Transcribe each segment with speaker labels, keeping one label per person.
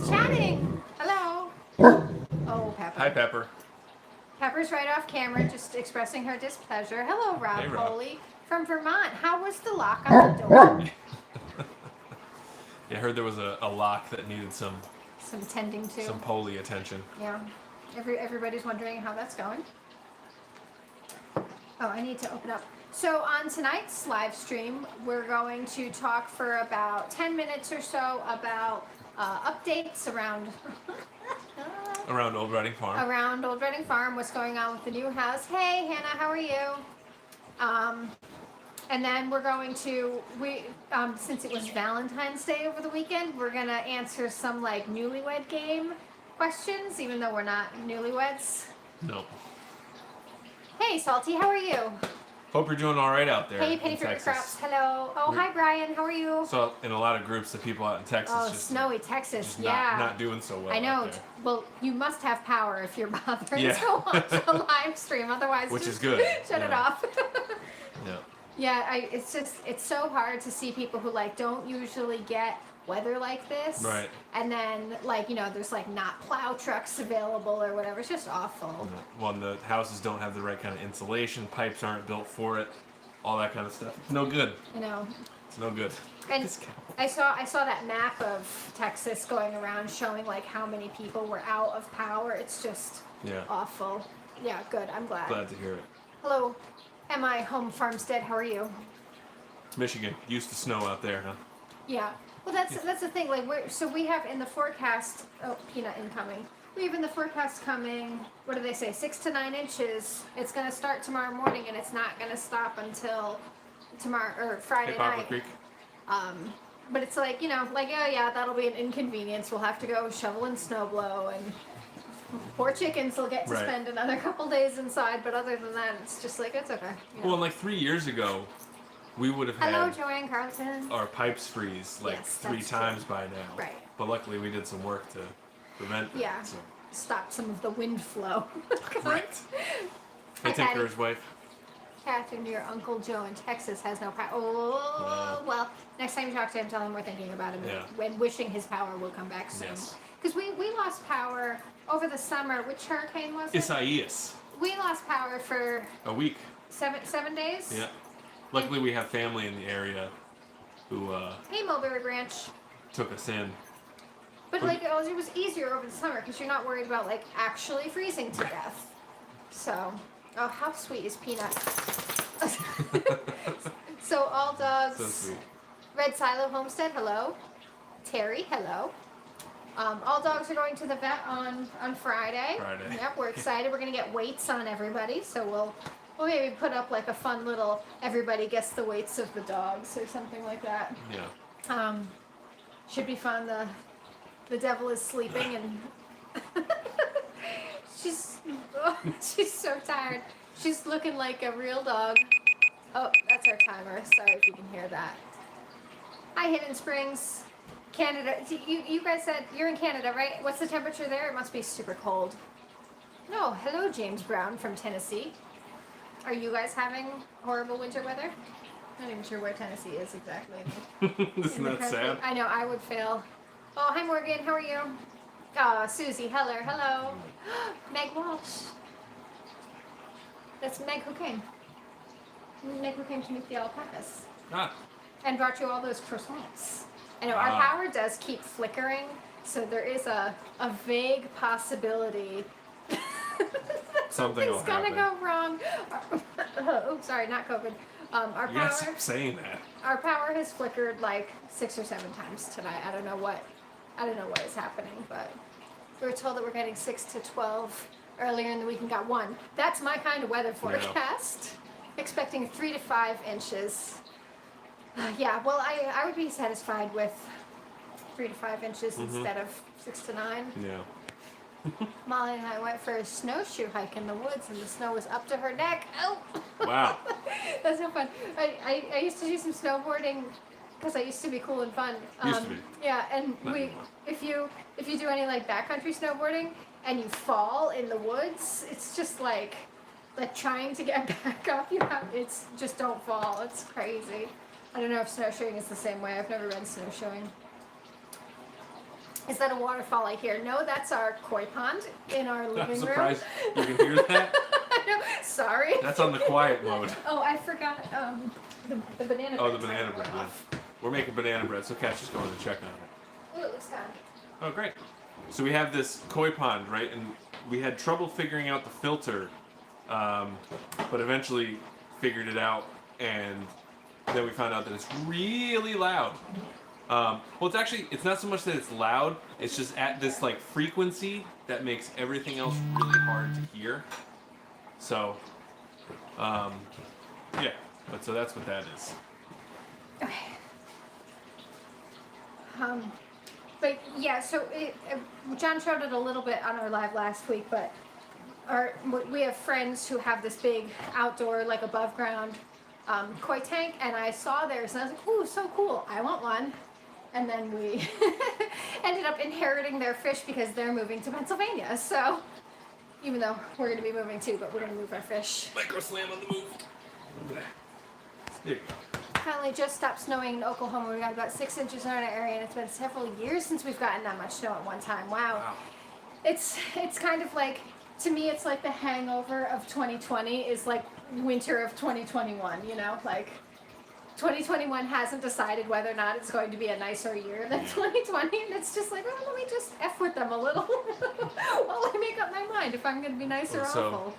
Speaker 1: just chatting. Hello. Oh, Pepper.
Speaker 2: Hi, Pepper.
Speaker 1: Pepper's right off camera, just expressing her displeasure. Hello, Rob
Speaker 2: Hey, Rob.
Speaker 1: Foley from Vermont. How was the lock on the door?
Speaker 2: Yeah, I heard there was a lock that needed some
Speaker 1: Tending to.
Speaker 2: Poley attention.
Speaker 1: Yeah. Everybody's wondering how that's going. Oh, I need to open up. So on tonight's live stream, we're going to talk for about 10 minutes or so about updates around
Speaker 2: Around Old Reading Farm.
Speaker 1: around Old Reading Farm, what's going on with the new house. Hey, Hannah, how are you? And then we're going to, since it was Valentine's Day over the weekend, we're going to answer some like newlywed game questions, even though we're not newlyweds.
Speaker 2: No.
Speaker 1: Hey, Salty, how are you?
Speaker 2: Hope you're doing all right out there.
Speaker 1: Hey, Penny
Speaker 2: in
Speaker 1: Fruit
Speaker 2: Texas.
Speaker 1: Crops, hello. Oh, hi, Brian, how are you?
Speaker 2: So in a lot of groups, the people out in Texas
Speaker 1: Oh,
Speaker 2: just
Speaker 1: snowy Texas,
Speaker 2: just
Speaker 1: yeah.
Speaker 2: not doing so well.
Speaker 1: I know.
Speaker 2: Out there.
Speaker 1: Well, you must have power if you're bothering
Speaker 2: Yeah.
Speaker 1: to watch a live stream. Otherwise,
Speaker 2: Which
Speaker 1: just
Speaker 2: is good.
Speaker 1: shut it off.
Speaker 2: Yeah.
Speaker 1: Yeah, it's so hard to see people who like don't usually get weather like this.
Speaker 2: Right.
Speaker 1: And then like, there's like not plow trucks available or whatever. It's just awful.
Speaker 2: Well, and the houses don't have the right kind of insulation. Pipes aren't built for it. All that kind of stuff. It's no good. It's no good.
Speaker 1: And I saw that map of Texas going around showing like how many people were out of power. It's just awful. Yeah, good. I'm glad.
Speaker 2: Glad to hear it.
Speaker 1: Hello, M.I. Home Farmstead. How are you?
Speaker 2: Michigan used to snow out there, huh?
Speaker 1: Yeah. Well, that's the thing. Like, we have in the forecast. Oh, peanut incoming. We have in the forecast coming. What do they say? 6 to 9 inches. It's gonna start tomorrow morning, and it's not gonna stop until tomorrow or Friday
Speaker 2: Hey, Poplar
Speaker 1: night.
Speaker 2: Creek.
Speaker 1: But it's like oh yeah, that'll be an inconvenience. We'll have to go shovel and snow blow, and poor chickens will get to spend another couple days inside. But other than that, it's just like it's okay.
Speaker 2: Well, like 3 years ago, we would have
Speaker 1: Hello,
Speaker 2: had
Speaker 1: Joanne Carlton.
Speaker 2: our pipes freeze like
Speaker 1: Yes,
Speaker 2: 3
Speaker 1: that's
Speaker 2: times
Speaker 1: true.
Speaker 2: by now.
Speaker 1: Right.
Speaker 2: But luckily, we did some work to prevent that.
Speaker 1: Yeah.
Speaker 2: So.
Speaker 1: Stop some of the wind flow.
Speaker 2: Right. Hey, Tinker's wife.
Speaker 1: Catherine, your Uncle Joe in Texas has no power. Oh, well, next time you talk to him, tell him we're thinking about him and wishing his power will come back soon.
Speaker 2: Yes.
Speaker 1: Because we lost power over the summer. Which hurricane was it?
Speaker 2: Isaias.
Speaker 1: We lost power for
Speaker 2: A week.
Speaker 1: 7 days?
Speaker 2: Yeah. Luckily, we have family in the area who
Speaker 1: Hey, Mulberry Branch.
Speaker 2: took us in.
Speaker 1: But like it was easier over the summer because you're not worried about like actually freezing to death. So, oh, how sweet is Peanut? So all dogs.
Speaker 2: So sweet.
Speaker 1: Red Silo Homestead, hello. Terry, hello. All dogs are going to the vet on Friday. Yep, we're excited. We're gonna get weights on everybody, so we'll maybe put up like a fun little everybody guess the weights of the dogs or something like that.
Speaker 2: Yeah.
Speaker 1: Should be fun. The devil is sleeping and she's so tired. She's looking like a real dog. Oh, that's our timer. Sorry if you can hear that. Hi, Hidden Springs, Canada. You guys said you're in Canada, right? What's the temperature there? It must be super cold. No, hello, James Brown from Tennessee. Are you guys having horrible winter weather? Not even sure where Tennessee is exactly.
Speaker 2: Isn't that sad?
Speaker 1: I know, I would fail. Oh, hi Morgan, how are you? Oh, Susie, hello. Meg Walsh. That's Meg who came. Meg who came to meet the alpacas.
Speaker 2: Ah.
Speaker 1: And brought you all those croissants. I know, our power does keep flickering, so there is a vague possibility
Speaker 2: Something's
Speaker 1: gonna go wrong. Oh, sorry, not COVID. Our
Speaker 2: You gotta
Speaker 1: power.
Speaker 2: stop saying that.
Speaker 1: Our power has flickered like 6 or 7 times tonight. I don't know what is happening, but we were told that we're getting 6 to 12 earlier in the week and got 1. That's my kind of weather forecast. Expecting 3 to 5 inches. Yeah, well, I would be satisfied with 3 to 5 inches instead of 6 to 9.
Speaker 2: Yeah.
Speaker 1: Molly and I went for a snowshoe hike in the woods, and the snow was up to her neck. Oh!
Speaker 2: Wow.
Speaker 1: That's so fun. I used to do some snowboarding because I used to be cool and fun.
Speaker 2: Used to be.
Speaker 1: Yeah, and
Speaker 2: Not anymore.
Speaker 1: if you do any like backcountry snowboarding and you fall in the woods, it's just like trying to get back up. It's just don't fall. It's crazy. I don't know if snowshoeing is the same way. I've never been snowshoeing. Is that a waterfall I hear? No, that's our koi pond in our living
Speaker 2: I'm
Speaker 1: room.
Speaker 2: surprised you can hear that.
Speaker 1: Sorry.
Speaker 2: That's on the quiet mode.
Speaker 1: Oh, I forgot the banana bread.
Speaker 2: Oh, the banana bread. We're making banana bread, so Kat's just going to check on it.
Speaker 1: Ooh, it looks done.
Speaker 2: Oh, great. So we have this koi pond, right? And we had trouble figuring out the filter, but eventually figured it out, and then we found out that it's really loud. Well, it's not so much that it's loud, it's just at this like frequency that makes everything else really hard to hear. So, yeah, so that's what that is.
Speaker 1: Okay. But yeah, so John showed it a little bit on our live last week, but we have friends who have this big outdoor, like above ground koi tank, and I saw theirs and I was like, ooh, so cool, I want one. And then we ended up inheriting their fish because they're moving to Pennsylvania. So even though we're going to be moving too, but we're going to move our fish.
Speaker 2: Micro slam on the move. There you go.
Speaker 1: Finally just stopped snowing in Oklahoma. We got about 6 inches in our area, and it's been several years since we've gotten that much snow at one time. Wow. It's kind of like, to me, it's like the hangover of 2020 is like winter of 2021, you know? Like, 2021 hasn't decided whether or not it's going to be a nicer year than 2020, and it's just like, oh, let me just F with them a little while I make up my mind if I'm going to be nice or awful.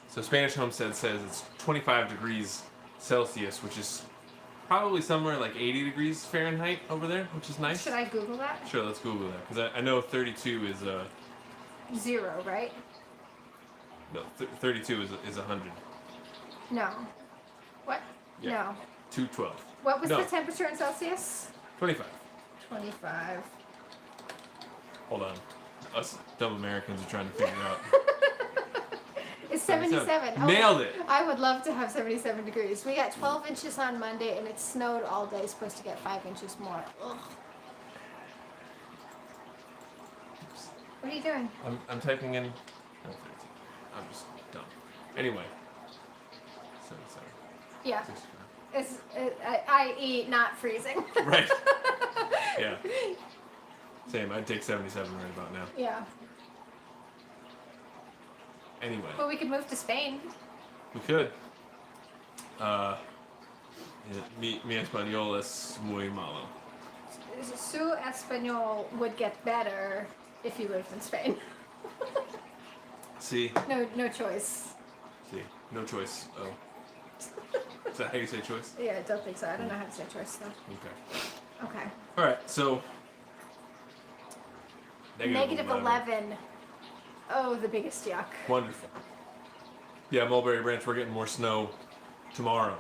Speaker 2: So Spanish Homestead says it's 25 degrees Celsius, which is probably somewhere like 80 degrees Fahrenheit over there, which is nice.
Speaker 1: Should I Google that?
Speaker 2: Sure, let's Google that, because I know 32 is
Speaker 1: 0, right?
Speaker 2: No, 32 is 100.
Speaker 1: No. What?
Speaker 2: Yeah.
Speaker 1: No.
Speaker 2: 212.
Speaker 1: What was the temperature in Celsius?
Speaker 2: 25.
Speaker 1: 25.
Speaker 2: Hold on. Us dumb Americans are trying to figure out.
Speaker 1: It's 77. Oh,
Speaker 2: nailed it.
Speaker 1: I would love to have 77 degrees. We got 12 inches on Monday, and it snowed all day. Supposed to get 5 inches more. Ugh. What are you doing?
Speaker 2: I'm typing in. No, 13. I'm just dumb. Anyway. 77.
Speaker 1: Yeah. 65. I.e. not freezing.
Speaker 2: Right. Yeah. Same. I'd take 77 right about now.
Speaker 1: Yeah.
Speaker 2: Anyway.
Speaker 1: Well, we could move to Spain.
Speaker 2: We could. Mi español es muy malo.
Speaker 1: Su español would get better if you lived in Spain.
Speaker 2: See?
Speaker 1: No choice.
Speaker 2: See? No choice. Oh. Is that how you say choice?
Speaker 1: Yeah, I don't think so. I don't know how to say choice though.
Speaker 2: Okay.
Speaker 1: Okay.
Speaker 2: Alright, so.
Speaker 1: Negative 11. Oh, the biggest yuck.
Speaker 2: Wonderful. Yeah, Mulberry Branch, we're getting more snow tomorrow.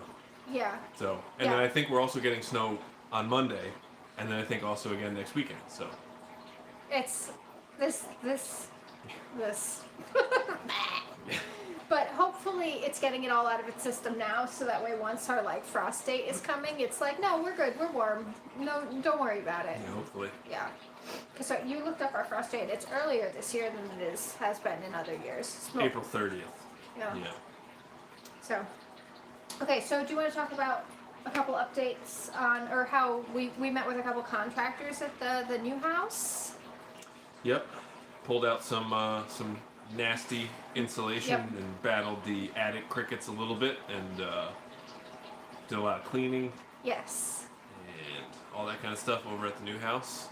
Speaker 1: Yeah.
Speaker 2: So, and then I think we're also getting snow on Monday, and then I think also again next weekend. So.
Speaker 1: It's this. But hopefully it's getting it all out of its system now, so that way once our like frost date is coming, it's like, no, we're good, we're warm. No, don't worry about it.
Speaker 2: Yeah, hopefully.
Speaker 1: Yeah. Because you looked up our frost date. It's earlier this year than it has been in other years.
Speaker 2: April 30th.
Speaker 1: Yeah.
Speaker 2: Yeah.
Speaker 1: So, okay, so do you want to talk about a couple updates on, or how we met with a couple contractors at the new house?
Speaker 2: Yep. Pulled out some nasty insulation and battled the attic crickets a little bit, and did a lot of cleaning.
Speaker 1: Yes.
Speaker 2: And all that kind of stuff over at the new house.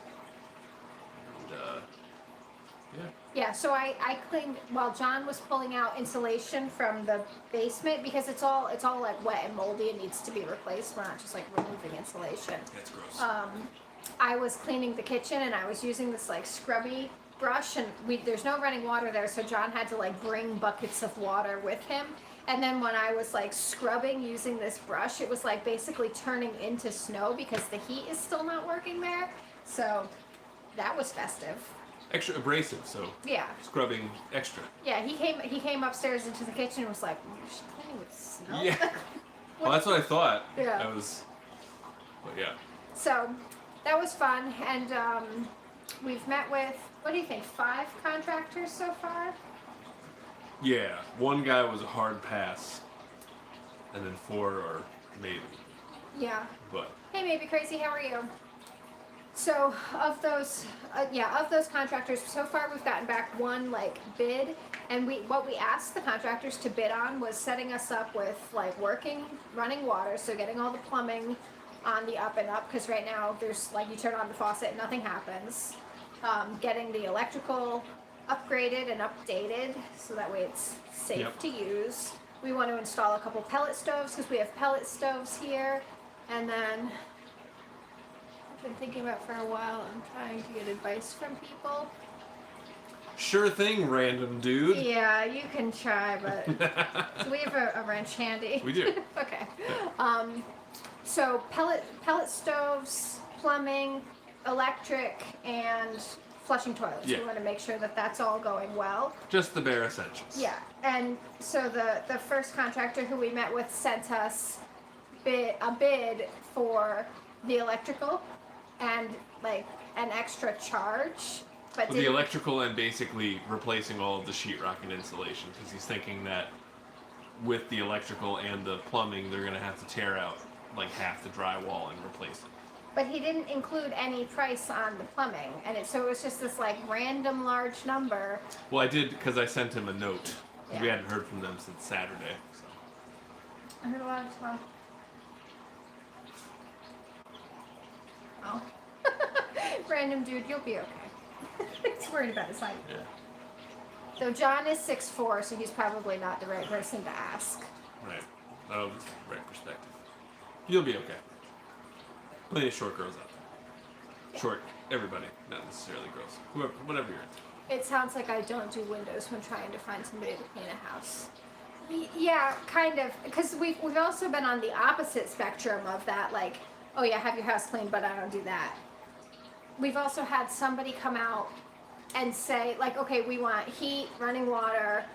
Speaker 2: And,
Speaker 1: yeah, so I cleaned while John was pulling out insulation from the basement because it's all like wet and moldy and needs to be replaced. We're not just like removing insulation.
Speaker 2: That's gross.
Speaker 1: I was cleaning the kitchen and I was using this like scrubby brush, and there's no running water there, so John had to like bring buckets of water with him. And then when I was like scrubbing using this brush, it was like basically turning into snow because the heat is still not working there. So that was festive.
Speaker 2: Extra abrasive, so
Speaker 1: yeah,
Speaker 2: scrubbing extra.
Speaker 1: Yeah, he came upstairs into the kitchen and was like, "Is she cleaning with snow?"
Speaker 2: Yeah. Well, that's what I thought.
Speaker 1: Yeah.
Speaker 2: But yeah.
Speaker 1: So that was fun, and we've met with, what do you think, 5 contractors so far?
Speaker 2: Yeah, one guy was a hard pass, and then 4 are maybe.
Speaker 1: Yeah.
Speaker 2: But.
Speaker 1: Hey, Maybe Crazy, how are you? So of those contractors, so far we've gotten back one like bid, and what we asked the contractors to bid on was setting us up with like running water, so getting all the plumbing on the up and up, because right now there's like you turn on the faucet and nothing happens. Getting the electrical upgraded and updated so that way it's safe to use. We want to install a couple pellet stoves because we have pellet stoves here, and then I've been thinking about for a while. I'm trying to get advice from people.
Speaker 2: Sure thing, random dude.
Speaker 1: Yeah, you can try, but do we have a wrench handy?
Speaker 2: We do.
Speaker 1: Okay. So pellet stoves, plumbing, electric, and flushing toilets.
Speaker 2: Yeah.
Speaker 1: We want to make sure that that's all going well.
Speaker 2: Just the bare essentials.
Speaker 1: Yeah, and so the first contractor who we met with sent us a bid for the electrical and like an extra charge. But
Speaker 2: the electrical and basically replacing all of the sheetrock and insulation, because he's thinking that with the electrical and the plumbing, they're going to have to tear out like half the drywall and replace it.
Speaker 1: But he didn't include any price on the plumbing, and so it was just this like random large number.
Speaker 2: Well, I did because I sent him a note.
Speaker 1: Yeah.
Speaker 2: We hadn't heard from them since Saturday. So.
Speaker 1: I heard a lot of stuff. Oh. Random dude, you'll be okay. He's worried about his height.
Speaker 2: Yeah.
Speaker 1: So John is 6'4", so he's probably not the right person to ask.
Speaker 2: Right. Oh, that's the right perspective. You'll be okay. Plenty of short girls out there.
Speaker 1: Yeah.
Speaker 2: Short, everybody, not necessarily girls. Whoever, whatever you're into.
Speaker 1: It sounds like I don't do windows when trying to find somebody to paint a house. Yeah, kind of. Because we've also been on the opposite spectrum of that, like, oh yeah, have your house cleaned, but I don't do that. We've also had somebody come out and say, like, okay, we want heat, running water,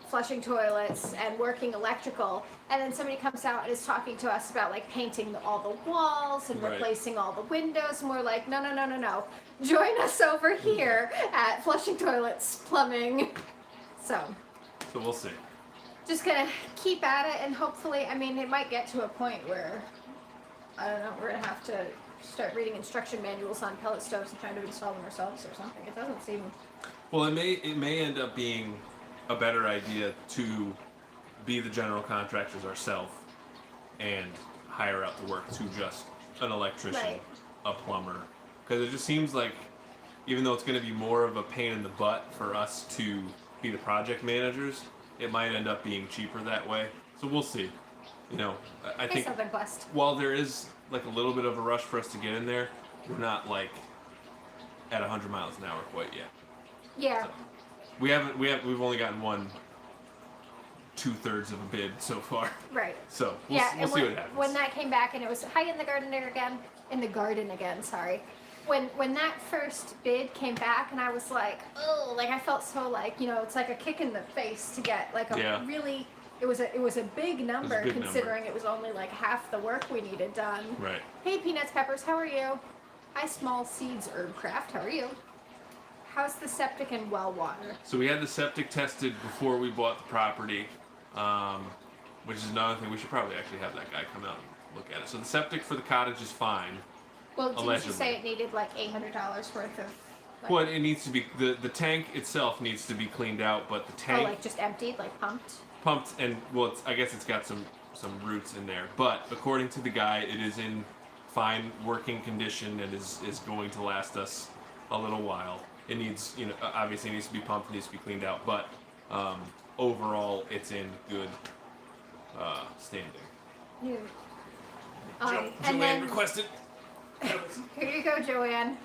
Speaker 1: flushing toilets, and working electrical. And then somebody comes out and is talking to us about, like, painting all the walls and
Speaker 2: Right.
Speaker 1: replacing all the windows. And we're like, no. Join us over here at flushing toilets, plumbing. So
Speaker 2: we'll see.
Speaker 1: just gonna keep at it, and hopefully, I mean, it might get to a point where, I don't know, we're gonna have to start reading instruction manuals on pellet stoves and trying to install them ourselves or something. It doesn't seem...
Speaker 2: Well, it may end up being a better idea to be the general contractors ourselves and hire out the work to just an electrician,
Speaker 1: Right.
Speaker 2: a plumber, because it just seems like, even though it's going to be more of a pain in the butt for us to be the project managers, it might end up being cheaper that way. So we'll see. You know, I think
Speaker 1: Southern Quest.
Speaker 2: while there is like a little bit of a rush for us to get in there, we're not like at 100 miles an hour quite yet.
Speaker 1: Yeah.
Speaker 2: So, we've only gotten 2/3 of a bid so far.
Speaker 1: Right.
Speaker 2: So we'll
Speaker 1: and
Speaker 2: see what happens.
Speaker 1: when that came back and it was in the garden again, sorry. When that first bid came back and I was like, oh, like I felt so like, you know, it's like a kick in the face to get like a really, it was a big number considering it was only like half the work we needed done.
Speaker 2: Right.
Speaker 1: Hey, Peanuts Peppers, how are you? Hi, Small Seeds Herbcraft, how are you? How's the septic and well water?
Speaker 2: So we had the septic tested before we bought the property, which is another thing. We should probably actually have that guy come out and look at it. So the septic for the cottage is fine.
Speaker 1: Well, didn't
Speaker 2: allegedly.
Speaker 1: you say it needed like $800 worth of... Like,
Speaker 2: Well, it needs to be, the tank itself needs to be cleaned out, but the tank...
Speaker 1: Oh, like just emptied, like pumped?
Speaker 2: Pumped, and well, I guess it's got some roots in there. But according to the guy, it is in fine working condition and is going to last us a little while. It needs, you know, obviously it needs to be pumped, it needs to be cleaned out, but overall it's in good standing.
Speaker 1: Yeah.
Speaker 2: Joanne
Speaker 1: And then,
Speaker 2: requested.
Speaker 1: here you go, Joanne.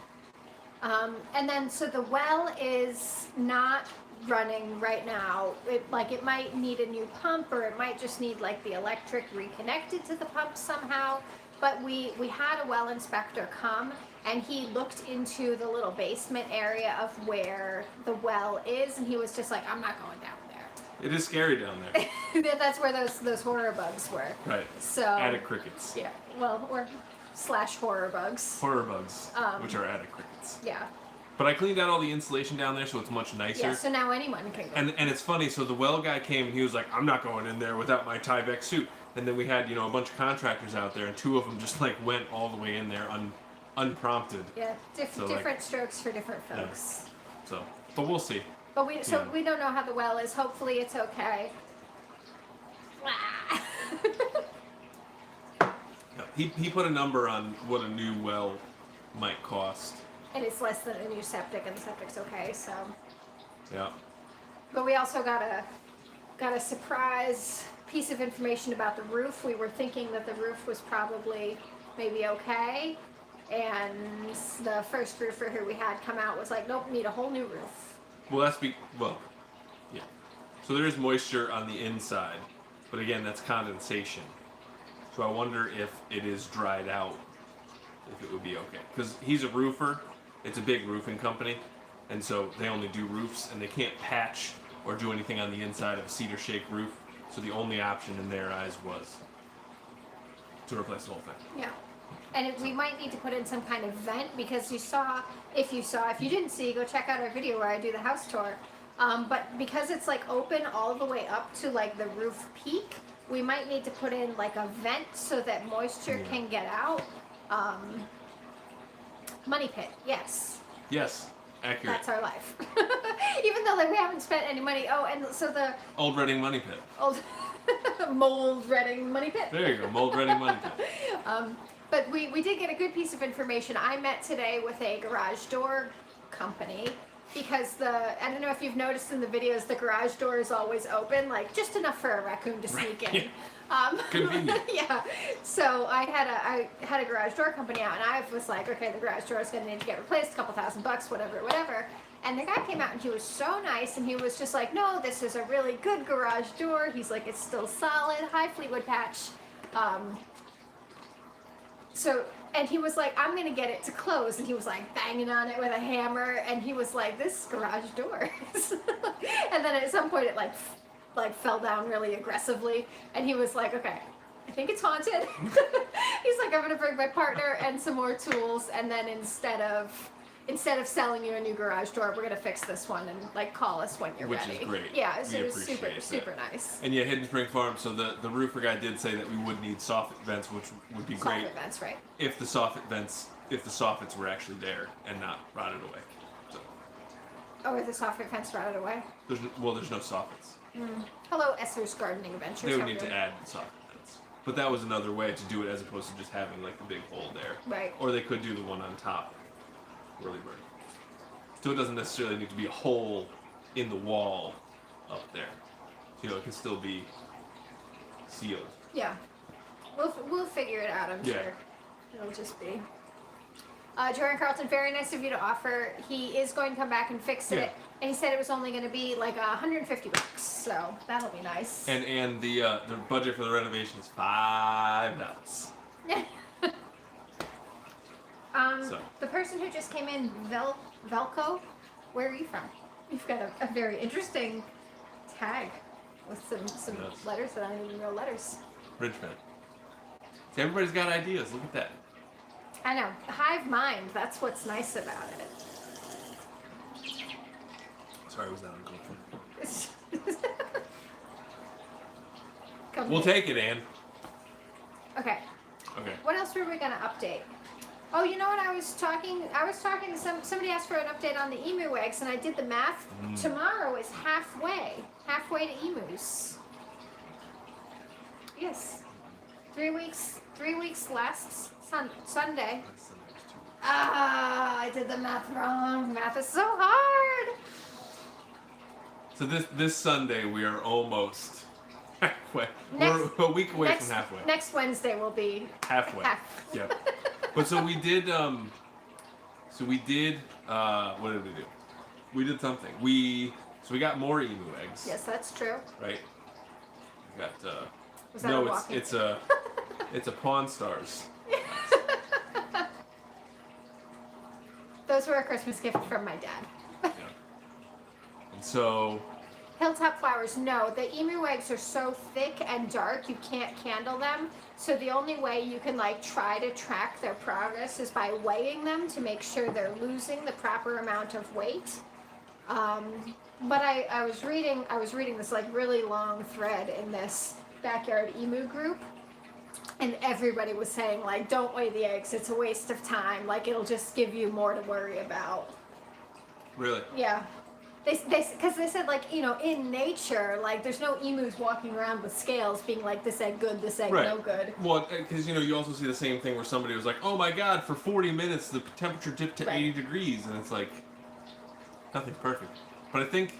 Speaker 1: And then, so the well is not running right now. It might need a new pump, or it might just need like the electric reconnected to the pump somehow. But we had a well inspector come, and he looked into the little basement area of where the well is, and he was just like, I'm not going down there.
Speaker 2: It is scary down there.
Speaker 1: That's where those horror bugs were.
Speaker 2: Right.
Speaker 1: So
Speaker 2: Attic crickets.
Speaker 1: yeah, well, or / horror bugs.
Speaker 2: Horror bugs, which are attic crickets.
Speaker 1: Yeah.
Speaker 2: But I cleaned out all the insulation down there, so it's much nicer.
Speaker 1: Yeah. So now anyone can go.
Speaker 2: And it's funny. So the well guy came, and he was like, "I'm not going in there without my Tyvek suit." And then we had, you know, a bunch of contractors out there, and 2 of them just like went all the way in there unprompted.
Speaker 1: Yeah,
Speaker 2: So, like,
Speaker 1: different strokes for different folks.
Speaker 2: So, but we'll see.
Speaker 1: But we don't know how the well is. Hopefully it's okay.
Speaker 2: Yeah. He put a number on what a new well might cost.
Speaker 1: And it's less than a new septic, and the septic's okay. So.
Speaker 2: Yeah.
Speaker 1: But we also got a surprise piece of information about the roof. We were thinking that the roof was probably maybe okay, and the first roofer who we had come out was like, nope, need a whole new roof.
Speaker 2: Well, yeah. So there is moisture on the inside, but again, that's condensation. So I wonder if it is dried out, if it would be okay. Because he's a roofer, it's a big roofing company, and so they only do roofs, and they can't patch or do anything on the inside of a cedar shake roof. So the only option in their eyes was to replace the whole thing.
Speaker 1: Yeah. And we might need to put in some kind of vent, because if you didn't see, go check out our video where I do the house tour. But because it's like open all the way up to like the roof peak, we might need to put in like a vent so that moisture can get out. Money pit, yes.
Speaker 2: Yes, accurate.
Speaker 1: That's our life. Even though like we haven't spent any money. Oh, and so the
Speaker 2: Old Reading Money Pit.
Speaker 1: old mold Reading money pit.
Speaker 2: There you go, Mold Reading Money Pit.
Speaker 1: But we did get a good piece of information. I met today with a garage door company, because I don't know if you've noticed in the videos, the garage door is always open, like just enough for a raccoon to sneak in.
Speaker 2: Yeah. Convenient.
Speaker 1: Yeah. So I had a garage door company out, and I was like, okay, the garage door is going to need to get replaced, a couple $1,000, whatever. And the guy came out, and he was so nice, and he was just like, no, this is a really good garage door. He's like, it's still solid, high Fleetwood patch. And he was like, I'm going to get it to close. And he was like banging on it with a hammer. And he was like, this garage door. And then at some point it like fell down really aggressively. And he was like, okay, I think it's haunted. He's like, I'm going to bring my partner and some more tools. And then instead of selling you a new garage door, we're going to fix this one, and like call us when you're ready.
Speaker 2: Which is great.
Speaker 1: Yeah, it was
Speaker 2: appreciate
Speaker 1: super
Speaker 2: that.
Speaker 1: nice.
Speaker 2: And yeah, Hidden Spring Farm, so the roofer guy did say that we would need soffit vents, which would be great.
Speaker 1: Soffit vents, right.
Speaker 2: If the soffits were actually there and not rotted away. So.
Speaker 1: Oh, are the soffit vents rotted away?
Speaker 2: There's no soffits.
Speaker 1: Hello, Esser's Gardening Adventures.
Speaker 2: They would need to add soffit vents. But that was another way to do it, as opposed to just having like the big hole there.
Speaker 1: Right.
Speaker 2: Or they could do the one on top. Really burn. So it doesn't necessarily need to be a hole in the wall up there. So, it can still be sealed.
Speaker 1: Yeah. We'll figure it out, I'm
Speaker 2: Yeah.
Speaker 1: sure. It'll just be. Jordan Carlton, very nice of you to offer. He is going to come back and fix it.
Speaker 2: Yeah.
Speaker 1: And he said it was only going to be like $150. So that'll be nice.
Speaker 2: And the budget for the renovation is $5. So.
Speaker 1: The person who just came in, Velco, where are you from? You've got a very interesting tag with some
Speaker 2: Yes.
Speaker 1: letters that I don't even know letters.
Speaker 2: Richmond. See, everybody's got ideas. Look at that.
Speaker 1: I know. Hive mind. That's what's nice about it.
Speaker 2: Sorry, was that uncalled
Speaker 1: Come
Speaker 2: We'll
Speaker 1: here.
Speaker 2: take it, Ann.
Speaker 1: Okay.
Speaker 2: Okay.
Speaker 1: What else were we gonna update? Oh, you know what? I was talking to somebody asked for an update on the emu eggs, and I did the math. Tomorrow is halfway to emus. Yes. 3 weeks last Sunday. I did the math wrong. Math is so hard.
Speaker 2: So this Sunday we are almost halfway.
Speaker 1: Next-
Speaker 2: We're a week away from halfway.
Speaker 1: Next Wednesday will be
Speaker 2: Halfway.
Speaker 1: half.
Speaker 2: Yep. But so we did. What did we do? We did something. We got more emu eggs.
Speaker 1: Yes, that's true.
Speaker 2: Right. We got.
Speaker 1: Was that
Speaker 2: No,
Speaker 1: a
Speaker 2: it's
Speaker 1: walking?
Speaker 2: it's a Pawn Stars.
Speaker 1: Those were a Christmas gift from my dad.
Speaker 2: Yeah. And so.
Speaker 1: Hilltop flowers, no. The emu eggs are so thick and dark, you can't candle them. So the only way you can try to track their progress is by weighing them to make sure they're losing the proper amount of weight. But I was reading this really long thread in this backyard emu group, And everybody was saying, like, don't weigh the eggs. It's a waste of time. Like, it'll just give you more to worry about.
Speaker 2: Really?
Speaker 1: Yeah. Because they said, like, you know, in nature, like, there's no emus walking around with scales being like, this egg good, this egg no good.
Speaker 2: Well, because, you know, you also see the same thing where somebody was like, oh my god, for 40 minutes the temperature dipped to 80 degrees. And it's like, nothing's perfect. But I think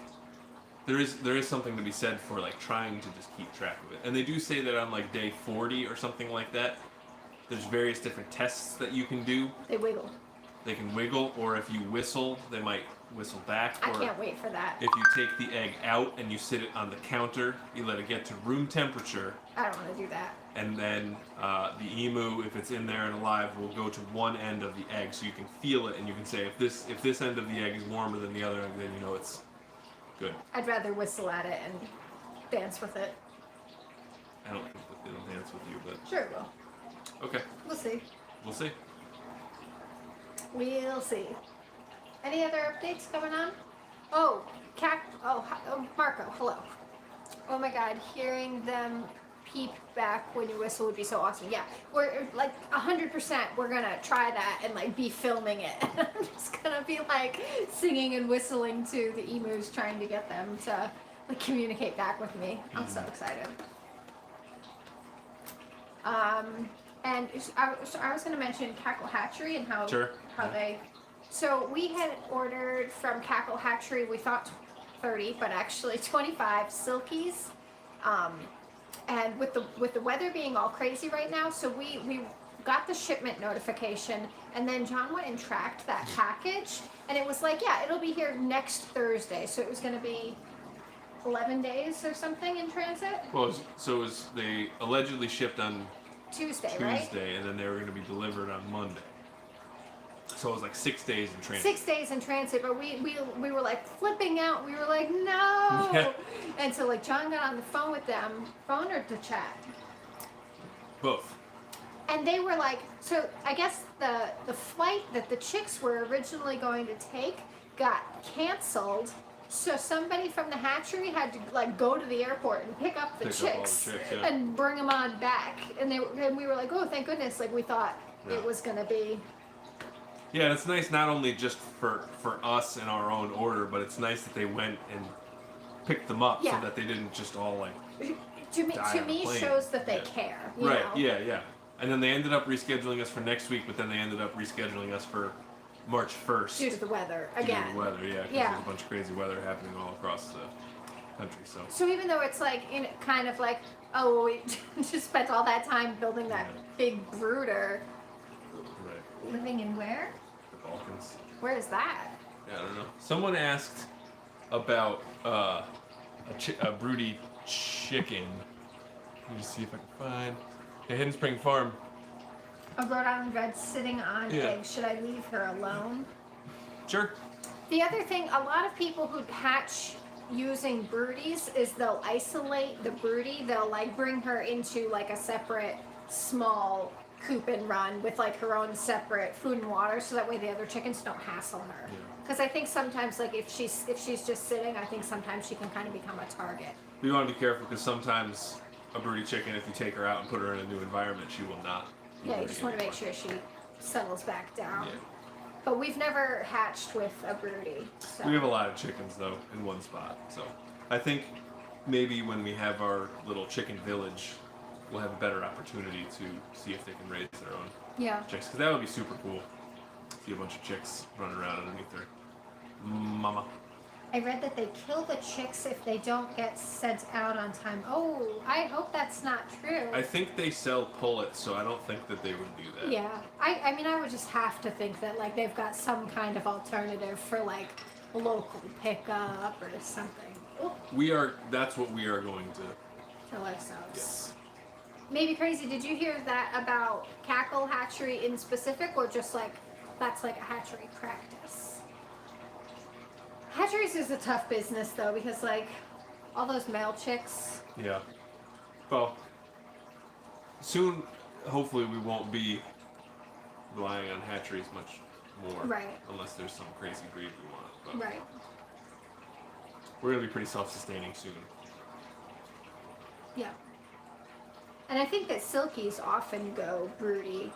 Speaker 2: there is something to be said for, like, trying to just keep track of it. And they do say that on, like, day 40 or something like that, there's various different tests that you can do.
Speaker 1: They wiggle.
Speaker 2: They can wiggle, or if you whistle, they might whistle back.
Speaker 1: I can't wait for that.
Speaker 2: If you take the egg out and you sit it on the counter, you let it get to room temperature.
Speaker 1: I don't want to do that.
Speaker 2: And then the emu, if it's in there and alive, will go to one end of the egg, so you can feel it, and you can say if this end of the egg is warmer than the other end, then you know it's good.
Speaker 1: I'd rather whistle at it and dance with it.
Speaker 2: I don't think that it'll dance with you, but
Speaker 1: Sure it will.
Speaker 2: okay,
Speaker 1: We'll see.
Speaker 2: we'll see.
Speaker 1: We'll see. Any other updates going on? Oh, Marco, hello. Oh my god, hearing them peep back when you whistle would be so awesome. Yeah, we're like 100%. We're gonna try that and like be filming it. I'm just gonna be like singing and whistling to the emus, trying to get them to like communicate back with me. I'm so excited. And I was gonna mention Cackle Hatchery and how they. So we had ordered from Cackle Hatchery. We thought 30, but actually 25 silkies. And with the weather being all crazy right now, so we got the shipment notification, and then John went and tracked that package, and it was like, yeah, it'll be here next Thursday. So it was going to be 11 days or something in transit.
Speaker 2: Well, they allegedly shipped on
Speaker 1: Tuesday, right?
Speaker 2: And then they were going to be delivered on Monday. So it was like 6 days in transit.
Speaker 1: 6 days in transit, but we were like flipping out. We were like, no.
Speaker 2: Yeah.
Speaker 1: And so like John got on the phone with them, phone or the chat?
Speaker 2: Both.
Speaker 1: And they were like, so I guess the flight that the chicks were originally going to take got canceled. So somebody from the hatchery had to like go to the airport and pick up the chicks and bring them on back. And we were like, oh, thank goodness. Like we thought it was going to be.
Speaker 2: Yeah, and it's nice not only just for us in our own order, but it's nice that they went and picked them up so that they didn't just all like
Speaker 1: to me shows that they care. You know?
Speaker 2: Yeah. And then they ended up rescheduling us for next week, but then they ended up rescheduling us for March 1st.
Speaker 1: Due to the weather, again.
Speaker 2: Due to the weather, because there's a bunch of crazy weather happening all across the country. So
Speaker 1: even though it's like kind of like, oh, we just spent all that time building that big brooder.
Speaker 2: Right.
Speaker 1: Living in where?
Speaker 2: The Balkans.
Speaker 1: Where is that?
Speaker 2: Yeah, I don't know. Someone asked about a Broody Chicken. Let me see if I can find. Yeah, Hidden Spring Farm.
Speaker 1: A Rhode Island Red sitting on eggs. Should I leave her alone?
Speaker 2: Sure.
Speaker 1: The other thing, a lot of people who hatch using broodies is they'll isolate the broody. They'll like bring her into like a separate small coop and run with like her own separate food and water, so that way the other chickens don't hassle her. Because I think sometimes like if she's just sitting, I think sometimes she can kind of become a target.
Speaker 2: We want to be careful because sometimes a broody chicken, if you take her out and put her in a new environment, she will not.
Speaker 1: Yeah, you just want to make sure she settles back down.
Speaker 2: Yeah.
Speaker 1: But we've never hatched with a broody. So.
Speaker 2: We have a lot of chickens though in one spot, so I think maybe when we have our little chicken village, we'll have a better opportunity to see if they can raise their own chicks. Because that would be super cool. See a bunch of chicks running around underneath their mama.
Speaker 1: I read that they kill the chicks if they don't get sent out on time. Oh, I hope that's not true.
Speaker 2: I think they sell pullets, so I don't think that they would do that.
Speaker 1: Yeah. I mean, I would just have to think that, like, they've got some kind of alternative for, like, local pickup or something. Oh.
Speaker 2: That's what we are going to
Speaker 1: kill ourselves.
Speaker 2: Yes.
Speaker 1: Maybe crazy. Did you hear that about Cackle Hatchery in specific, or just like that's like a hatchery practice? Hatcheries is a tough business though, because like all those male chicks.
Speaker 2: Yeah. Well, soon, hopefully, we won't be relying on hatcheries much more.
Speaker 1: Right.
Speaker 2: Unless there's some crazy breed we want. But
Speaker 1: right.
Speaker 2: We're gonna be pretty self-sustaining soon.
Speaker 1: Yeah. And I think that Silkies often go broody.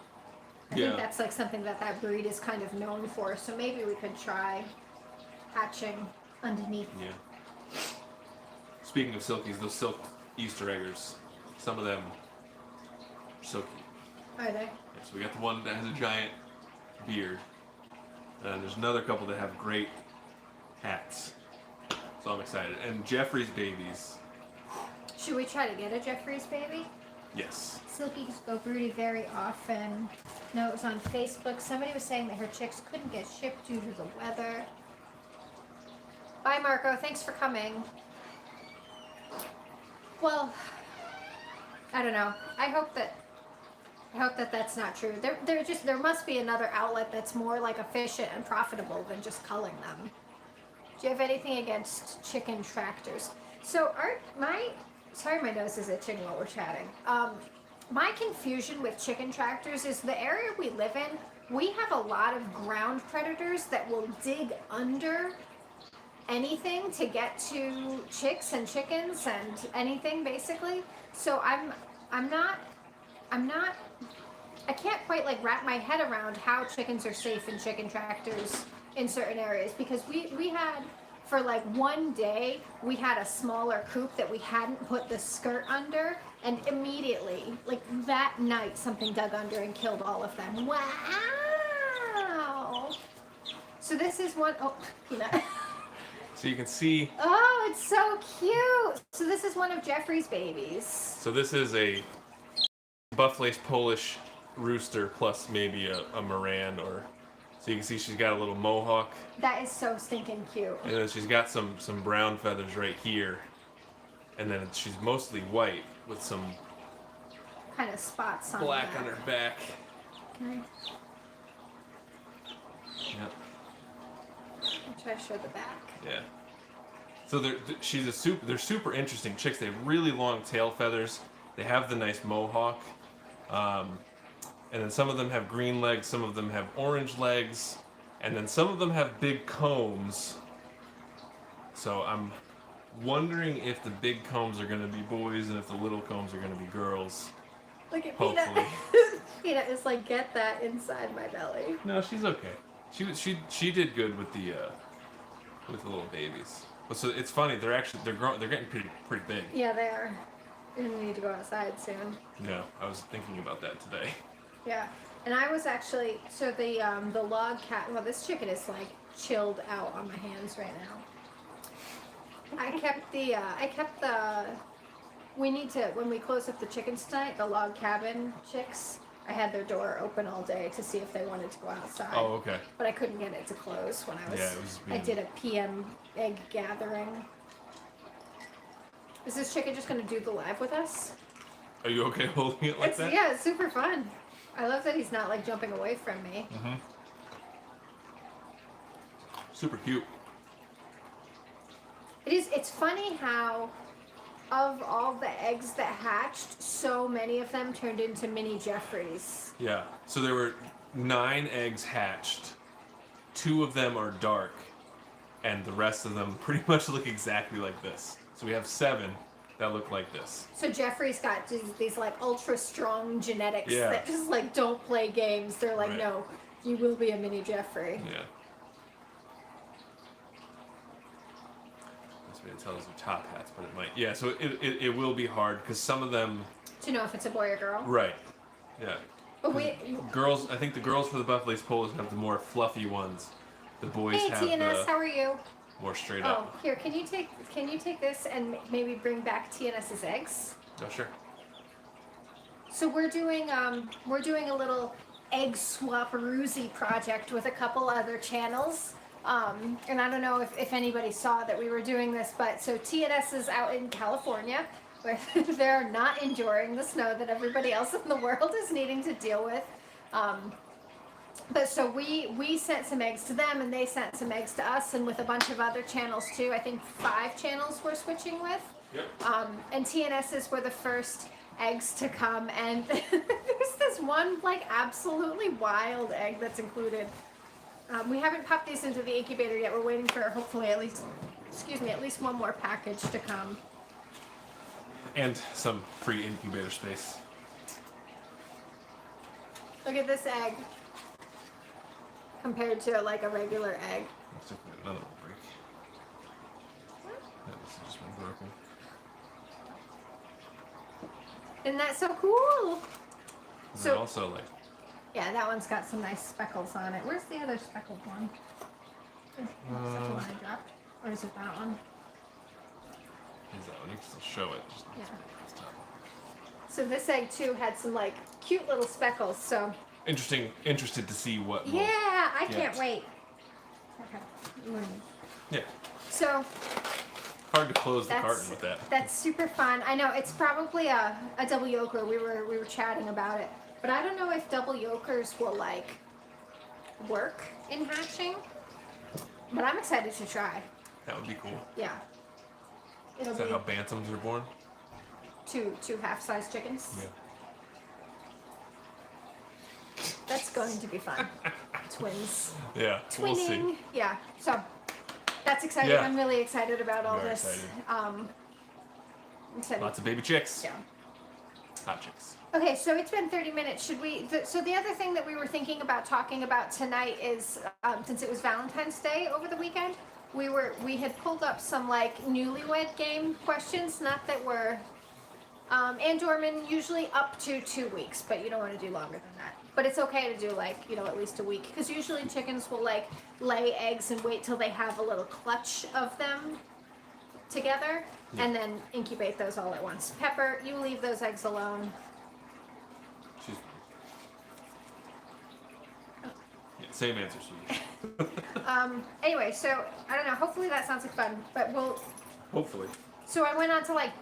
Speaker 1: I think that's like something that breed is kind of known for. So maybe we could try hatching underneath.
Speaker 2: Yeah. Speaking of Silkies, those silk Easter eggers, some of them are silky.
Speaker 1: Are they?
Speaker 2: Yeah, so we got the one that has a giant beard. And there's another couple that have great hats. So I'm excited. And Jeffrey's babies.
Speaker 1: Should we try to get a Jeffrey's baby?
Speaker 2: Yes.
Speaker 1: Silkies go broody very often. No, it was on Facebook. Somebody was saying that her chicks couldn't get shipped due to the weather. Bye, Marco. Thanks for coming. Well, I don't know. I hope that that's not true. There must be another outlet that's more like efficient and profitable than just culling them. Do you have anything against chicken tractors? So sorry, my nose is itching while we're chatting. My confusion with chicken tractors is the area we live in. We have a lot of ground predators that will dig under anything to get to chicks and chickens and anything basically. So I can't quite like wrap my head around how chickens are safe in chicken tractors in certain areas, because we had, for like one day, we had a smaller coop that we hadn't put the skirt under, and immediately, like that night, something dug under and killed all of them. Wow! So this is one, oh, Peanut.
Speaker 2: So you can see.
Speaker 1: Oh, it's so cute! So this is one of Jeffrey's babies.
Speaker 2: So this is a buff-laced Polish rooster plus maybe a Moran, or so you can see she's got a little mohawk.
Speaker 1: That is so stinking cute.
Speaker 2: And then she's got some brown feathers right here, and then she's mostly white with some
Speaker 1: kind of spots on
Speaker 2: black
Speaker 1: that.
Speaker 2: on her back.
Speaker 1: Okay.
Speaker 2: Yep.
Speaker 1: I'll try to show the back.
Speaker 2: Yeah. So they're super interesting chicks. They have really long tail feathers. They have the nice mohawk. And then some of them have green legs, some of them have orange legs, and then some of them have big combs. So I'm wondering if the big combs are going to be boys and if the little combs are going to be girls.
Speaker 1: Look at
Speaker 2: Hopefully.
Speaker 1: Peanut. Peanut is like, get that inside my belly.
Speaker 2: No, she's okay. She did good with the little babies. But so it's funny, they're getting pretty big.
Speaker 1: Yeah, they are. You're gonna need to go outside soon.
Speaker 2: Yeah, I was thinking about that today.
Speaker 1: Yeah, and I was actually, so the log cat. Well, this chicken is like chilled out on my hands right now. I kept the. We need to, when we close up the chickens tonight, the log cabin chicks. I had their door open all day to see if they wanted to go outside.
Speaker 2: Oh, okay.
Speaker 1: But I couldn't get it to close when I was.
Speaker 2: Yeah,
Speaker 1: I did a PM egg gathering. Is this chicken just gonna do the live with us?
Speaker 2: Are you okay holding it like that?
Speaker 1: Yeah, it's super fun. I love that he's not like jumping away from me.
Speaker 2: Mm-hmm. Super cute.
Speaker 1: It's funny how, of all the eggs that hatched, so many of them turned into mini Jeffreys.
Speaker 2: Yeah. So there were 9 eggs hatched. 2 of them are dark, and the rest of them pretty much look exactly like this. So we have 7 that look like this.
Speaker 1: So Jeffrey's got these like ultra strong genetics
Speaker 2: Yeah.
Speaker 1: that just like don't play games. They're like,
Speaker 2: Right.
Speaker 1: no, you will be a mini Jeffrey.
Speaker 2: Yeah. This way it tells you top hats, but it might. Yeah. So it will be hard because some of them.
Speaker 1: To know if it's a boy or girl.
Speaker 2: Right. Yeah.
Speaker 1: But we.
Speaker 2: Girls, I think the girls for the buff-laced polos have the more fluffy ones. The boys
Speaker 1: Hey
Speaker 2: have
Speaker 1: TNS, how
Speaker 2: the
Speaker 1: are you?
Speaker 2: more straight
Speaker 1: Oh,
Speaker 2: up.
Speaker 1: here, can you take this and maybe bring back TNS's eggs?
Speaker 2: Oh, sure.
Speaker 1: So we're doing a little egg swap-a-roozy project with a couple other channels. And I don't know if anybody saw that we were doing this, but so TNS is out in California, where they're not enduring the snow that everybody else in the world is needing to deal with. But so we sent some eggs to them, and they sent some eggs to us, and with a bunch of other channels too. I think 5 channels we're switching with.
Speaker 2: Yep.
Speaker 1: And TNS's were the first eggs to come, and there's this one like absolutely wild egg that's included. We haven't popped these into the incubator yet. We're waiting for hopefully at least one more package to come.
Speaker 2: And some free incubator space.
Speaker 1: Look at this egg compared to like a regular egg.
Speaker 2: Let's see if we get another one break. Yeah, this has just been broken.
Speaker 1: Isn't that so cool?
Speaker 2: And
Speaker 1: So
Speaker 2: then also like,
Speaker 1: yeah, that one's got some nice speckles on it. Where's the other speckled one? Is that the one I dropped? Or is it that one?
Speaker 2: is that one? You can still show it. Just
Speaker 1: Yeah.
Speaker 2: it's top.
Speaker 1: So this egg too had some like cute little speckles. So
Speaker 2: Interested to see what.
Speaker 1: yeah, I
Speaker 2: get.
Speaker 1: can't wait. Okay.
Speaker 2: Yeah.
Speaker 1: So
Speaker 2: Hard to close the carton with that.
Speaker 1: that's super fun. I know it's probably a double yoker. We were chatting about it, but I don't know if double yokers will like work in hatching. But I'm excited to try.
Speaker 2: That would be cool.
Speaker 1: Yeah. It'll
Speaker 2: Is that
Speaker 1: be
Speaker 2: how bantams are born?
Speaker 1: two half-size chickens.
Speaker 2: Yeah.
Speaker 1: That's going to be fun. Twins.
Speaker 2: Yeah. We'll see.
Speaker 1: Twinning. Yeah. So that's exciting.
Speaker 2: Yeah.
Speaker 1: I'm really excited about all
Speaker 2: Very
Speaker 1: this.
Speaker 2: excited.
Speaker 1: I'm excited.
Speaker 2: Lots of baby chicks.
Speaker 1: Yeah.
Speaker 2: Hot chicks.
Speaker 1: Okay, so it's been 30 minutes. Should we? So the other thing that we were thinking about talking about tonight is, since it was Valentine's Day over the weekend, we had pulled up some like newlywed game questions. Not that we're and Dorman usually up to 2 weeks, but you don't want to do longer than that. But it's okay to do like at least a week, because usually chickens will like lay eggs and wait till they have a little clutch of them together, and then incubate those all at once. Pepper, you leave those eggs alone.
Speaker 2: She's. Yeah, same answer, Sweetie.
Speaker 1: Anyway, so I don't know. Hopefully that sounds like fun, but we'll.
Speaker 2: Hopefully.
Speaker 1: So I went on to like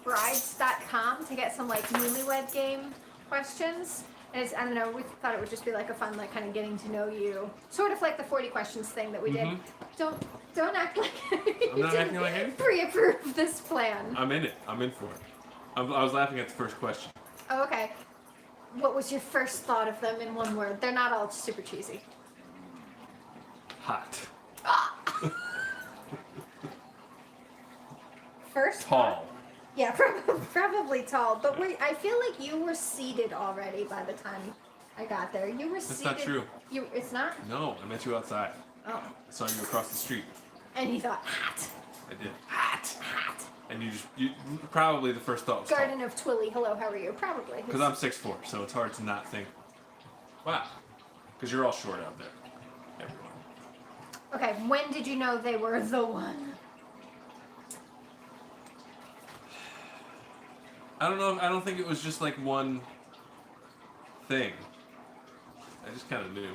Speaker 1: brides.com to get some like newlywed game questions. And it's, I don't know, we thought it would just be like a fun, like kind of getting to know you, sort of like the 40 questions thing that we did. Don't act like
Speaker 2: I'm not acting like anything.
Speaker 1: Pre-approve this plan.
Speaker 2: I'm in it. I'm in for it. I was laughing at the first question.
Speaker 1: Oh, okay. What was your first thought of them in one word? They're not all super cheesy.
Speaker 2: Hot.
Speaker 1: First
Speaker 2: Tall.
Speaker 1: thought? Yeah, probably tall. But I feel like you were seated already by the time I got there. You were
Speaker 2: That's
Speaker 1: seated.
Speaker 2: not true.
Speaker 1: It's not?
Speaker 2: No, I met you outside.
Speaker 1: Oh.
Speaker 2: I saw you across the street.
Speaker 1: And he thought, hot.
Speaker 2: I did.
Speaker 1: Hot.
Speaker 2: And you probably the first thought was
Speaker 1: Garden of Twilly, hello, how are you? Probably.
Speaker 2: Because I'm 6'4", so it's hard to not think, wow. Because you're all short out there. Everyone.
Speaker 1: Okay, when did you know they were the one?
Speaker 2: I don't know. I don't think it was just like one thing. I just kind of knew.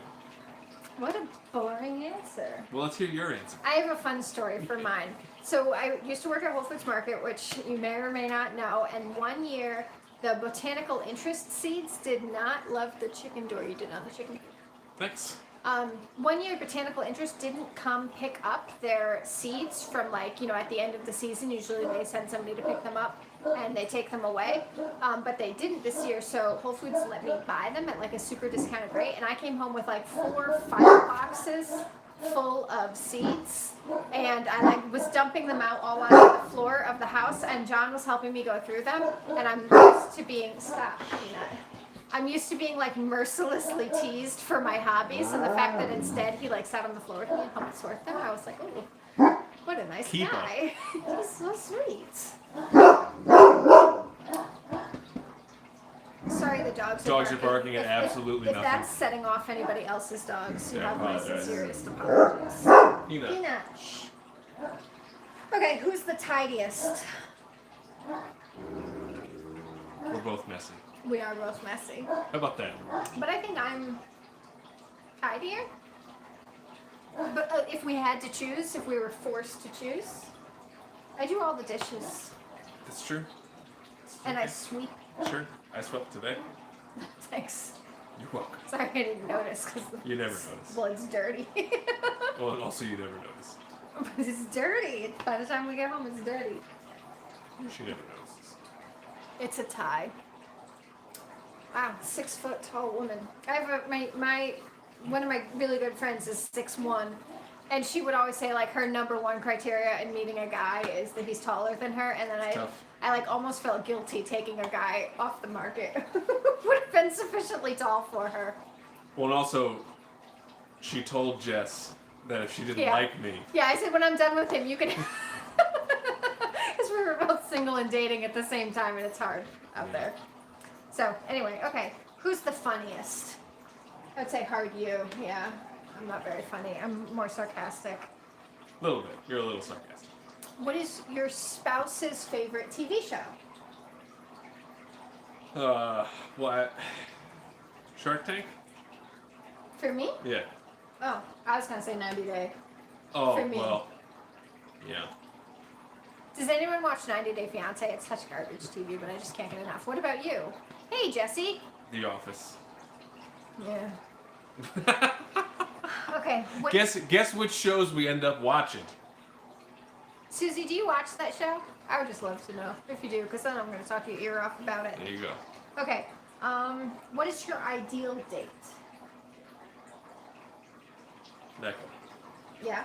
Speaker 1: What a boring answer.
Speaker 2: Well, let's hear your answer.
Speaker 1: I have a fun story for mine. So I used to work at Whole Foods Market, which you may or may not know, and one year the botanical interest seeds did not love the chicken door you did on the chicken.
Speaker 2: Thanks.
Speaker 1: 1 year botanical interest didn't come pick up their seeds from like, at the end of the season. Usually they send somebody to pick them up and they take them away. But they didn't this year, so Whole Foods let me buy them at like a super discounted rate. And I came home with like 4 fire boxes full of seeds, and I like was dumping them out all on the floor of the house, and John was helping me go through them. And I'm used to being I'm used to being like mercilessly teased for my hobbies, and the fact that instead he like sat on the floor with me and helped sort them, I was like, oh, what a nice guy. He's so sweet. Sorry, the dogs
Speaker 2: are barking at absolutely nothing.
Speaker 1: If that's setting off anybody else's dogs, you have my
Speaker 2: apologize.
Speaker 1: sincerest apologies.
Speaker 2: Peanut.
Speaker 1: Peanut. Okay, who's the tidiest?
Speaker 2: We're both messy.
Speaker 1: We are both messy.
Speaker 2: How about that?
Speaker 1: But I think I'm tidier. But if we had to choose, if we were forced to choose, I do all the dishes.
Speaker 2: That's true.
Speaker 1: And I sweep.
Speaker 2: Sure. I swept today.
Speaker 1: Thanks.
Speaker 2: You're welcome.
Speaker 1: Sorry, I didn't notice because
Speaker 2: You never notice.
Speaker 1: blood's dirty.
Speaker 2: Well, and also you never notice.
Speaker 1: But it's dirty. By the time we get home, it's dirty.
Speaker 2: She never notices.
Speaker 1: It's a tie. Wow, 6 foot tall woman. I have my one of my really good friends is 6'1", And she would always say like her number one criteria in meeting a guy is that he's taller than her, and then I like almost felt guilty taking a guy off the market who would have been sufficiently tall for her.
Speaker 2: Well, and also, she told Jess that if she didn't like me.
Speaker 1: Yeah, I said when I'm done with him, you can. Because we were both single and dating at the same time, and it's hard out there. So anyway, okay, who's the funniest? I would say hard you. Yeah, I'm not very funny. I'm more sarcastic.
Speaker 2: A little bit. You're a little sarcastic.
Speaker 1: What is your spouse's favorite TV show?
Speaker 2: What? Shark Tank?
Speaker 1: For me?
Speaker 2: Yeah.
Speaker 1: Oh, I was gonna say 90 Day.
Speaker 2: Oh,
Speaker 1: For me.
Speaker 2: well. Yeah.
Speaker 1: Does anyone watch 90 Day Fiancé? It's such garbage TV, but I just can't get enough. What about you? Hey, Jesse.
Speaker 2: The Office.
Speaker 1: Yeah. Okay.
Speaker 2: Guess which shows we end up watching.
Speaker 1: Susie, do you watch that show? I would just love to know if you do, because then I'm going to talk your ear off about it.
Speaker 2: There you go.
Speaker 1: Okay. What is your ideal date?
Speaker 2: Mecca.
Speaker 1: Yeah.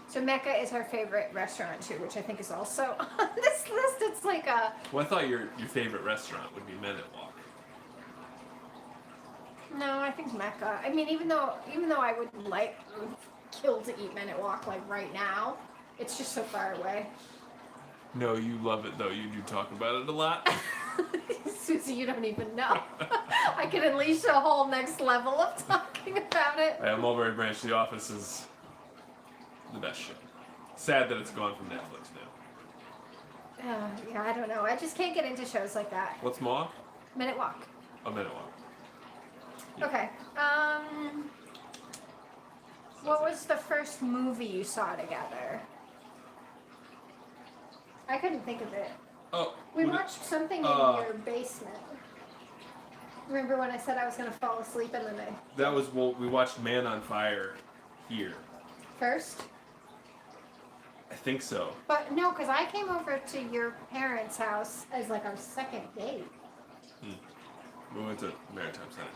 Speaker 1: So Mecca is her favorite restaurant too, which I think is also on this list. It's like a.
Speaker 2: Well, I thought your favorite restaurant would be Men at Walk.
Speaker 1: No, I think Mecca. I mean, even though I would kill to eat Men at Walk like right now, it's just so far away.
Speaker 2: No, you love it though. You do talk about it a lot.
Speaker 1: Susie, you don't even know. I can unleash a whole next level of talking about it.
Speaker 2: Mulberry Branch, The Office is the best show. Sad that it's gone from Netflix now.
Speaker 1: Yeah, I don't know. I just can't get into shows like that.
Speaker 2: What's more?
Speaker 1: Men at Walk.
Speaker 2: Oh, Men at Walk. Yeah.
Speaker 1: Okay. What was the first movie you saw together? I couldn't think of it.
Speaker 2: Oh.
Speaker 1: We watched something in your basement. Remember when I said I was going to fall asleep and then
Speaker 2: That was, well, we watched Man on Fire here.
Speaker 1: First?
Speaker 2: I think so.
Speaker 1: But no, because I came over to your parents' house as like our second date.
Speaker 2: We went to Maritime Center.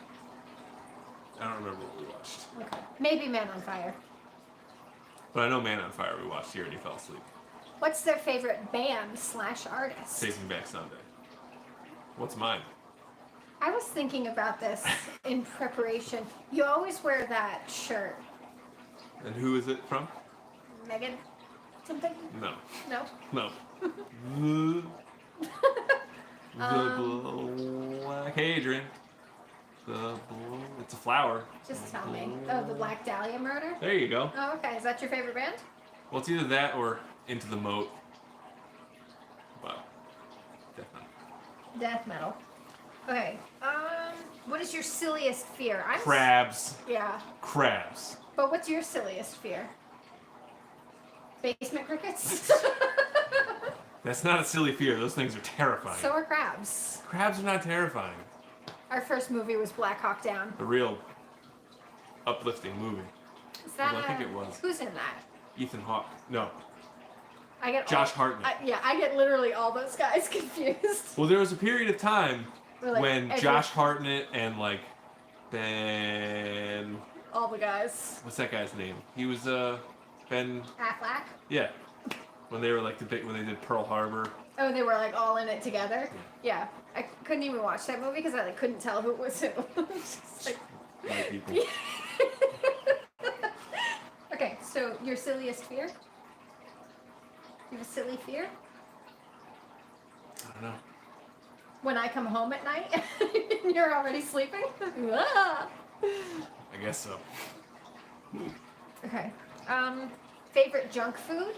Speaker 2: I don't remember what we watched.
Speaker 1: Okay. Maybe Man on Fire.
Speaker 2: But I know Man on Fire we watched here and he fell asleep.
Speaker 1: What's their favorite band/artist?
Speaker 2: Taking Back Sunday. What's mine?
Speaker 1: I was thinking about this in preparation. You always wear that shirt.
Speaker 2: And who is it from?
Speaker 1: Megan? Something?
Speaker 2: No.
Speaker 1: No?
Speaker 2: No. The Black Hadrian. It's a flower.
Speaker 1: Just tell me. Oh, the Black Dahlia murder?
Speaker 2: There you go.
Speaker 1: Oh, okay. Is that your favorite band?
Speaker 2: Well, it's either that or Into the Moat. But death metal.
Speaker 1: Death metal. Okay. What is your silliest fear?
Speaker 2: Crabs.
Speaker 1: Yeah.
Speaker 2: Crabs.
Speaker 1: But what's your silliest fear? Basement crickets?
Speaker 2: That's not a silly fear. Those things are terrifying.
Speaker 1: So are crabs.
Speaker 2: Crabs are not terrifying.
Speaker 1: Our first movie was Black Hawk Down.
Speaker 2: A real uplifting movie.
Speaker 1: Is that
Speaker 2: Well, I think it was.
Speaker 1: Who's in that?
Speaker 2: Ethan Hawke. No.
Speaker 1: I get
Speaker 2: Josh Hartnett.
Speaker 1: I get literally all those guys confused.
Speaker 2: Well, there was a period of time
Speaker 1: Like,
Speaker 2: when Josh Hartnett and like Ben.
Speaker 1: All the guys.
Speaker 2: What's that guy's name? He was Ben.
Speaker 1: Affleck.
Speaker 2: Yeah. When they were like when they did Pearl Harbor.
Speaker 1: Oh, they were like all in it together. Yeah, I couldn't even watch that movie because I like couldn't tell who it was who. Just, like...
Speaker 2: White people.
Speaker 1: Okay, so your silliest fear? You have a silly fear?
Speaker 2: I don't know.
Speaker 1: When I come home at night and you're already sleeping? Ah!
Speaker 2: I guess so.
Speaker 1: Okay. Favorite junk food?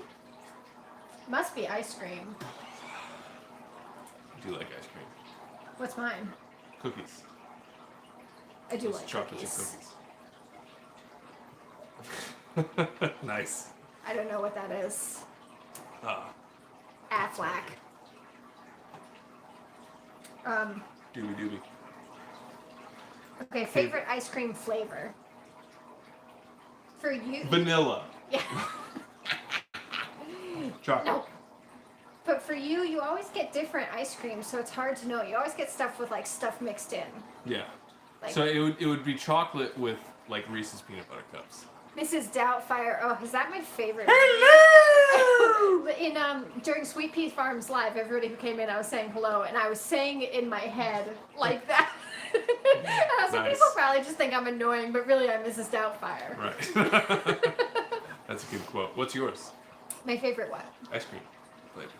Speaker 1: Must be ice cream.
Speaker 2: I do like ice cream.
Speaker 1: What's mine?
Speaker 2: Cookies.
Speaker 1: I do
Speaker 2: Those
Speaker 1: like
Speaker 2: chocolate
Speaker 1: cookies.
Speaker 2: chip cookies. Nice.
Speaker 1: I don't know what that is. Affleck.
Speaker 2: Doobie doobie.
Speaker 1: Okay, favorite ice cream flavor? For you?
Speaker 2: Vanilla.
Speaker 1: Yeah.
Speaker 2: Chocolate.
Speaker 1: No. But for you, you always get different ice cream, so it's hard to know. You always get stuff with like stuff mixed in.
Speaker 2: Yeah.
Speaker 1: Like,
Speaker 2: So it would be chocolate with like Reese's peanut butter cups.
Speaker 1: Mrs. Doubtfire. Oh, is that my favorite?
Speaker 2: Hello!
Speaker 1: In during Sweet Pea Farms Live, everybody who came in, I was saying hello, and I was saying it in my head like that. And I was like,
Speaker 2: Nice.
Speaker 1: people probably just think I'm annoying, but really I'm Mrs. Doubtfire.
Speaker 2: Right. That's a good quote. What's yours?
Speaker 1: My favorite what?
Speaker 2: Ice cream flavor.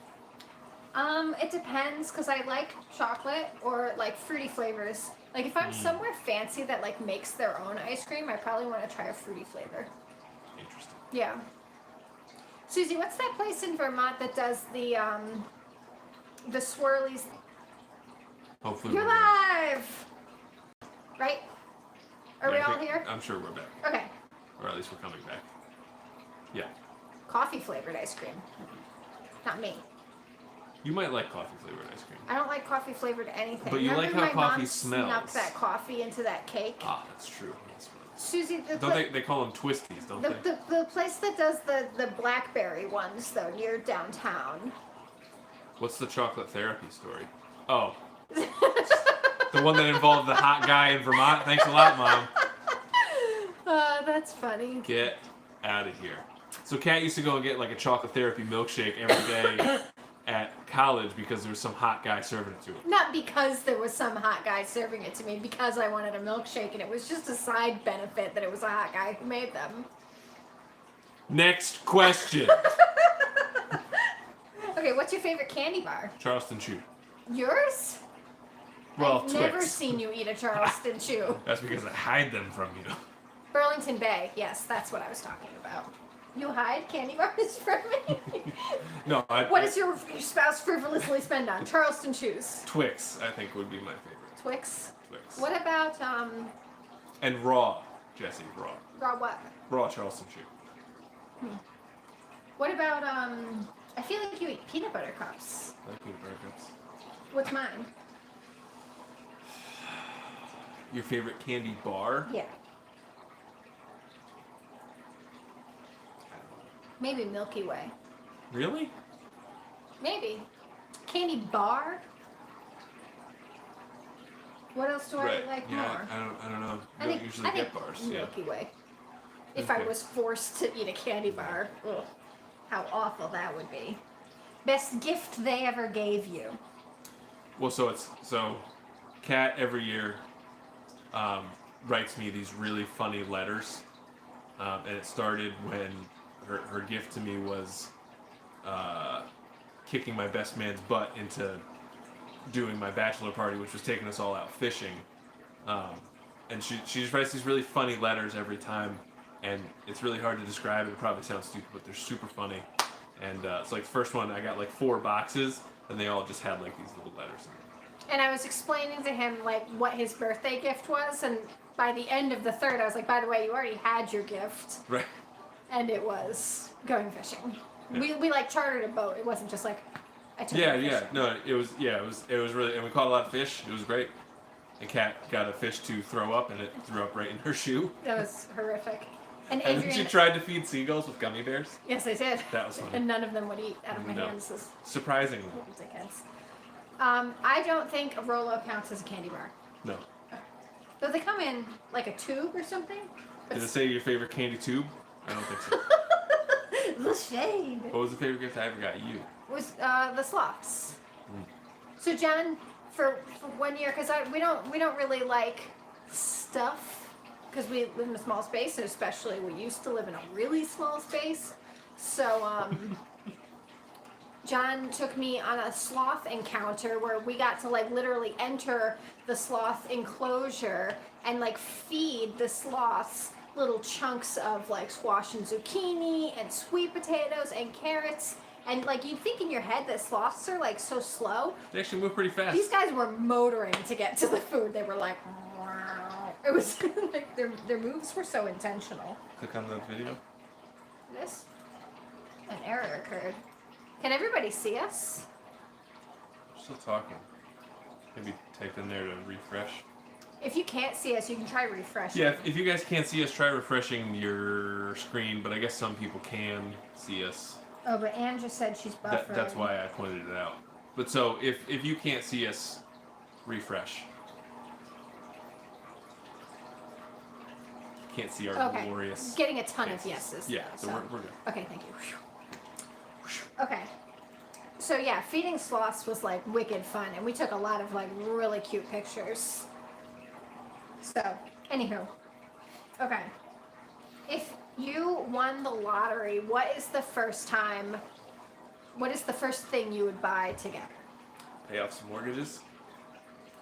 Speaker 1: It depends, because I like chocolate or like fruity flavors. Like if I'm somewhere fancy that like makes their own ice cream, I probably want to try a fruity flavor.
Speaker 2: Interesting.
Speaker 1: Yeah. Susie, what's that place in Vermont that does the swirlies?
Speaker 2: Hopefully
Speaker 1: You're
Speaker 2: we're back.
Speaker 1: live! Right? Are
Speaker 2: Yeah,
Speaker 1: we
Speaker 2: I
Speaker 1: all
Speaker 2: think-
Speaker 1: here?
Speaker 2: I'm sure we're back.
Speaker 1: Okay.
Speaker 2: Or at least we're coming back. Yeah.
Speaker 1: Coffee flavored ice cream. Not me.
Speaker 2: You might like coffee flavored ice cream.
Speaker 1: I don't like coffee flavored anything.
Speaker 2: But you like
Speaker 1: Remember
Speaker 2: how
Speaker 1: my
Speaker 2: coffee
Speaker 1: mom
Speaker 2: smells.
Speaker 1: snuck that coffee into that cake?
Speaker 2: Ah, that's true. That's right.
Speaker 1: Susie,
Speaker 2: Don't they call them twisties, don't they?
Speaker 1: the place that does the blackberry ones though, near downtown.
Speaker 2: What's the chocolate therapy story? Oh. The one that involved the hot guy in Vermont? Thanks a lot, Mom.
Speaker 1: That's funny.
Speaker 2: Get out of here. So Kat used to go and get like a chocolate therapy milkshake every day at college because there was some hot guy serving it to her.
Speaker 1: Not because there was some hot guy serving it to me, because I wanted a milkshake, and it was just a side benefit that it was a hot guy who made them.
Speaker 2: Next question.
Speaker 1: Okay, what's your favorite candy bar?
Speaker 2: Charleston Chew.
Speaker 1: Yours?
Speaker 2: Well,
Speaker 1: I've
Speaker 2: Twix.
Speaker 1: never seen you eat a Charleston Chew.
Speaker 2: That's because I hide them from you.
Speaker 1: Burlington Bay, yes, that's what I was talking about. You hide candy bars from me?
Speaker 2: No,
Speaker 1: What does your spouse frivolously spend on? Charleston Chews.
Speaker 2: Twix, I think, would be my favorite.
Speaker 1: Twix.
Speaker 2: Twix.
Speaker 1: What about,
Speaker 2: And raw, Jesse, raw.
Speaker 1: raw what?
Speaker 2: Raw Charleston Chew.
Speaker 1: What about, I feel like you eat peanut butter cups.
Speaker 2: I like peanut butter cups.
Speaker 1: What's mine?
Speaker 2: Your favorite candy bar?
Speaker 1: Yeah. Maybe Milky Way.
Speaker 2: Really?
Speaker 1: Maybe. Candy bar? What else do I like
Speaker 2: yeah,
Speaker 1: more?
Speaker 2: I don't know. You don't usually get bars. Yeah.
Speaker 1: Milky Way. If I
Speaker 2: Okay.
Speaker 1: was forced to eat a candy bar, ugh, how awful that would be. Best gift they ever gave you.
Speaker 2: Well, so Kat every year writes me these really funny letters, and it started when her gift to me was kicking my best man's butt into doing my bachelor party, which was taking us all out fishing. And she just writes these really funny letters every time, and it's really hard to describe. It probably sounds stupid, but they're super funny. And it's like the first one, I got like 4 boxes, and they all just had like these little letters in them.
Speaker 1: And I was explaining to him like what his birthday gift was, and by the end of the third, I was like, by the way, you already had your gift.
Speaker 2: Right.
Speaker 1: And it was going fishing.
Speaker 2: Yeah.
Speaker 1: We like chartered a boat. It wasn't just like I took
Speaker 2: Yeah,
Speaker 1: you
Speaker 2: yeah.
Speaker 1: fishing.
Speaker 2: No, it was really, and we caught a lot of fish. It was great. And Kat got a fish to throw up, and it threw up right in her shoe.
Speaker 1: That was horrific. And
Speaker 2: And
Speaker 1: Adrian,
Speaker 2: then she tried to feed seagulls with gummy bears.
Speaker 1: yes, I did.
Speaker 2: That was funny.
Speaker 1: And none of them would eat out of my
Speaker 2: No.
Speaker 1: hands. As
Speaker 2: Surprisingly,
Speaker 1: little dickheads. I don't think a Rolo counts as a candy bar.
Speaker 2: no.
Speaker 1: Though they come in like a tube or something.
Speaker 2: Did it say your favorite candy tube? I don't think so.
Speaker 1: The shade.
Speaker 2: What was the favorite gift I ever got you?
Speaker 1: Was the sloths. So John, for 1 year, because we don't really like stuff, because we live in a small space, and especially we used to live in a really small space. So John took me on a sloth encounter where we got to like literally enter the sloth enclosure and like feed the sloths little chunks of like squash and zucchini and sweet potatoes and carrots. And like you think in your head that sloths are like so slow.
Speaker 2: They actually move pretty fast.
Speaker 1: These guys were motoring to get to the food. They were like, it was like their moves were so intentional.
Speaker 2: Click on the video.
Speaker 1: This, an error occurred. Can everybody see us?
Speaker 2: We're still talking. Maybe type in there to refresh.
Speaker 1: If you can't see us, you can try refreshing.
Speaker 2: Yeah, if you guys can't see us, try refreshing your screen, but I guess some people can see us.
Speaker 1: Oh, but Anne just said she's buffering.
Speaker 2: That's why I pointed it out. But so, if you can't see us, refresh. can't see our
Speaker 1: Okay.
Speaker 2: glorious.
Speaker 1: Getting a ton
Speaker 2: faces.
Speaker 1: of yeses.
Speaker 2: Yeah,
Speaker 1: though,
Speaker 2: so we're good.
Speaker 1: Okay, thank you. Okay. So yeah, feeding sloths was like wicked fun, and we took a lot of like really cute pictures. So, anywho. Okay. If you won the lottery, what is the first thing you would buy together?
Speaker 2: Pay off some mortgages.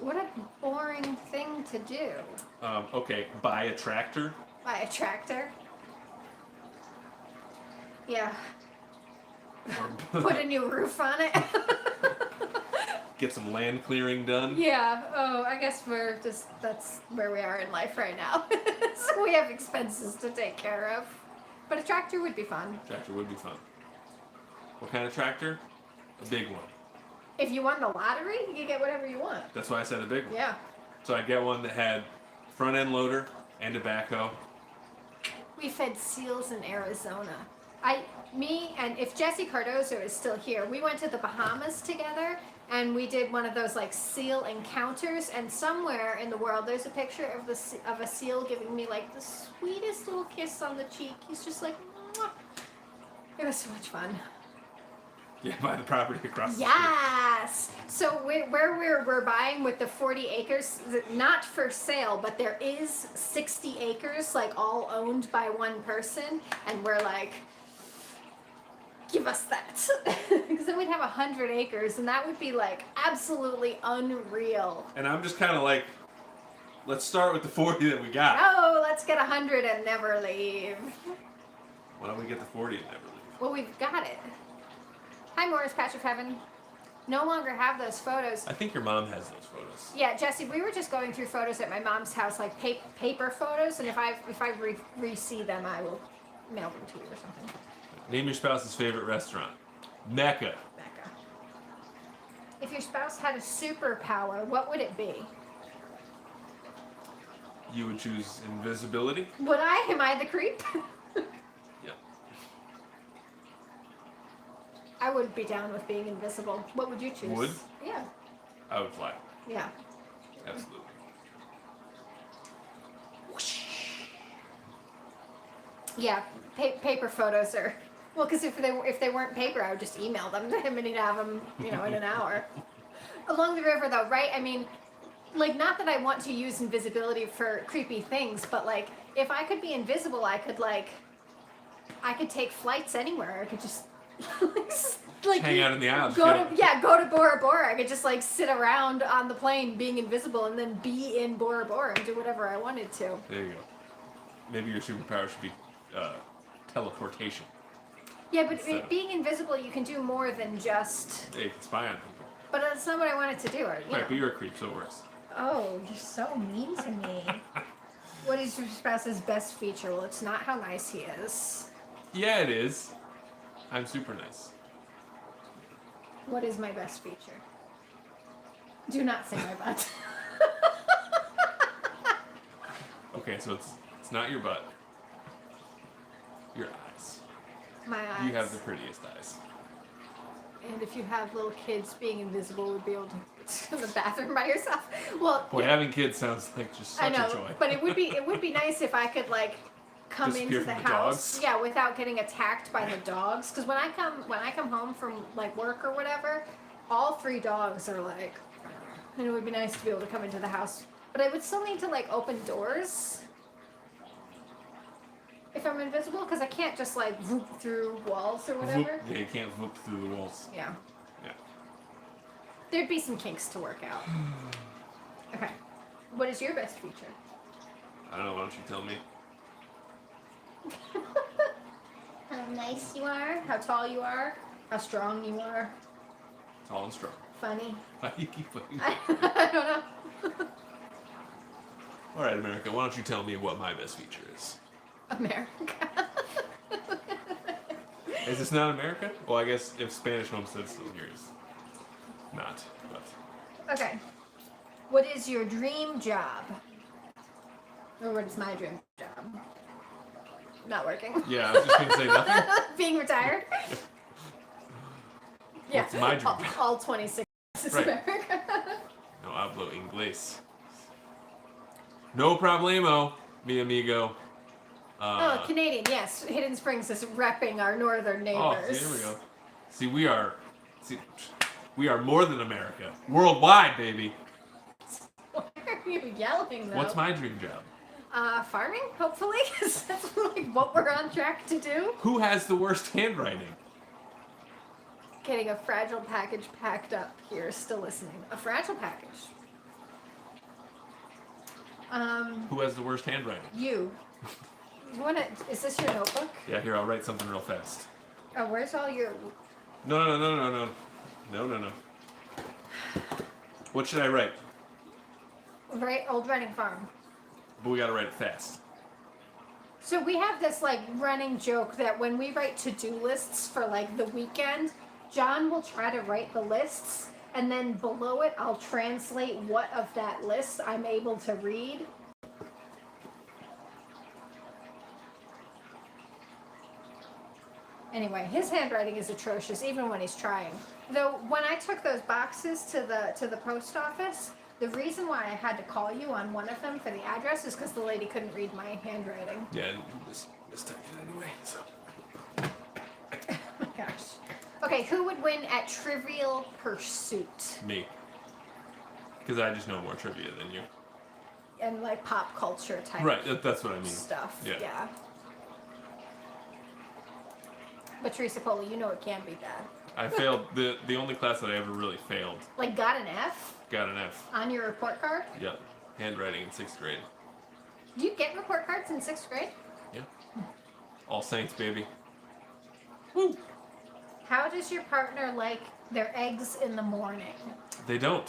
Speaker 1: What a boring thing to do.
Speaker 2: Okay, buy a tractor.
Speaker 1: Buy a tractor? Yeah. Put a new roof on it.
Speaker 2: Get some land clearing done.
Speaker 1: Yeah. Oh, I guess that's where we are in life right now. So we have expenses to take care of. But a tractor would be fun.
Speaker 2: Tractor would be fun. What kind of tractor? A big one.
Speaker 1: If you won the lottery, you get whatever you want.
Speaker 2: That's why I said a big one.
Speaker 1: Yeah.
Speaker 2: So I'd get one that had front end loader and a backhoe.
Speaker 1: We fed seals in Arizona. And if Jesse Cardozo is still here, we went to the Bahamas together and we did one of those like seal encounters. And somewhere in the world, there's a picture of a seal giving me like the sweetest little kiss on the cheek. He's just like, mwah. It was so much fun.
Speaker 2: Yeah, buy the property across the street.
Speaker 1: Yes. So where we're buying with the 40 acres, not for sale, but there is 60 acres, like all owned by one person, and we're like, give us that, because then we'd have 100 acres, and that would be like absolutely unreal.
Speaker 2: And I'm just kind of like, let's start with the 40 that we got.
Speaker 1: No, let's get 100 and never leave.
Speaker 2: Why don't we get the 40 and never leave?
Speaker 1: Well, we've got it. Hi, Morris, Patch of Heaven. No longer have those photos.
Speaker 2: I think your mom has those photos.
Speaker 1: Yeah, Jesse, we were just going through photos at my mom's house, like paper photos, and if I re-see them, I will mail them to you or something.
Speaker 2: Name your spouse's favorite restaurant. Mecca.
Speaker 1: Becca. If your spouse had a superpower, what would it be?
Speaker 2: You would choose invisibility.
Speaker 1: Would I? Am I the creep?
Speaker 2: Yeah.
Speaker 1: I would be down with being invisible. What would you choose?
Speaker 2: Would?
Speaker 1: Yeah.
Speaker 2: I would fly.
Speaker 1: Yeah.
Speaker 2: Absolutely.
Speaker 1: Yeah. Paper photos are. Well, because if they weren't paper, I would just email them to him and he'd have them, in an hour. Along the river, though, right? I mean, like, not that I want to use invisibility for creepy things, but like, if I could be invisible, I could take flights anywhere. I could just like
Speaker 2: hang out in the aisle.
Speaker 1: go to Bora Bora. I could just like sit around on the plane being invisible and then be in Bora Bora and do whatever I wanted to.
Speaker 2: There you go. Maybe your superpower should be teleportation.
Speaker 1: Yeah, but being invisible, you can do more than just.
Speaker 2: Hey, you can spy on people.
Speaker 1: But that's not what I wanted to do. Or,
Speaker 2: Right, but you're a creep, so it works.
Speaker 1: Oh, you're so mean to me. What is your spouse's best feature? Well, it's not how nice he is.
Speaker 2: Yeah, it is. I'm super nice.
Speaker 1: What is my best feature? Do not say my butt.
Speaker 2: Okay, so it's not your butt. Your eyes.
Speaker 1: My eyes.
Speaker 2: You have the prettiest eyes.
Speaker 1: And if you have little kids, being invisible would be able to go to the bathroom by yourself. Well,
Speaker 2: Boy, having kids sounds like just such
Speaker 1: I know,
Speaker 2: a joy.
Speaker 1: but it would be nice if I could like come
Speaker 2: Disappear
Speaker 1: into the
Speaker 2: from the
Speaker 1: house,
Speaker 2: dogs?
Speaker 1: yeah, without getting attacked by the dogs. Because when I come home from like work or whatever, all 3 dogs are like, and it would be nice to be able to come into the house. But I would still need to like open doors if I'm invisible, because I can't just like whoop through walls or whatever.
Speaker 2: Yeah, you can't whoop through the walls.
Speaker 1: Yeah.
Speaker 2: Yeah.
Speaker 1: There'd be some kinks to work out. Okay. What is your best feature?
Speaker 2: I don't know, why don't you tell me?
Speaker 1: How nice you are, how tall you are, how strong you are.
Speaker 2: Tall and strong.
Speaker 1: Funny.
Speaker 2: Why do you keep putting
Speaker 1: I don't know.
Speaker 2: Alright, America, why don't you tell me what my best feature is?
Speaker 1: America.
Speaker 2: Is this not America? Well, I guess if Spanish Homestead's still here, it's not. But
Speaker 1: Okay. What is your dream job? Or what is my dream job? Not working.
Speaker 2: yeah, I was just gonna say nothing.
Speaker 1: Being retired?
Speaker 2: What's my dream job?
Speaker 1: All 26 is
Speaker 2: Right.
Speaker 1: America.
Speaker 2: No hablo inglés. No problemo, mi amigo.
Speaker 1: Canadian, yes. Hidden Springs is repping our northern neighbors.
Speaker 2: Oh, here we go. See, we are more than America. Worldwide, baby.
Speaker 1: Why are you yelling, though?
Speaker 2: What's my dream job?
Speaker 1: Farming, hopefully, because that's like what we're on track to do.
Speaker 2: Who has the worst handwriting?
Speaker 1: Getting a fragile package packed up here, still listening. A fragile package.
Speaker 2: Who has the worst handwriting?
Speaker 1: You. Is this your notebook?
Speaker 2: Yeah, here, I'll write something real fast.
Speaker 1: Oh, where's all your...
Speaker 2: No. What should I write?
Speaker 1: Right, Old Reading Farm.
Speaker 2: But we gotta write it fast.
Speaker 1: So we have this like running joke that when we write to-do lists for like the weekend, John will try to write the lists, and then below it I'll translate what of that list I'm able to read. Anyway, his handwriting is atrocious even when he's trying. Though when I took those boxes to the post office, the reason why I had to call you on one of them for the address is because the lady couldn't read my handwriting.
Speaker 2: Yeah, mistyped it anyway, so.
Speaker 1: Oh my gosh. Okay, who would win at Trivial Pursuit?
Speaker 2: Me. Because I just know more trivia than you.
Speaker 1: And like pop culture type
Speaker 2: Right, that's what I mean.
Speaker 1: stuff.
Speaker 2: Yeah.
Speaker 1: But Teresa Poli, you know it can be bad.
Speaker 2: I failed, the only class that I ever really failed.
Speaker 1: Like got an F?
Speaker 2: Got an F.
Speaker 1: On your report card?
Speaker 2: Yep. Handwriting in 6th grade.
Speaker 1: Do you get report cards in 6th grade?
Speaker 2: Yeah. All Saints, baby.
Speaker 1: Woo! How does your partner like their eggs in the morning?
Speaker 2: They don't.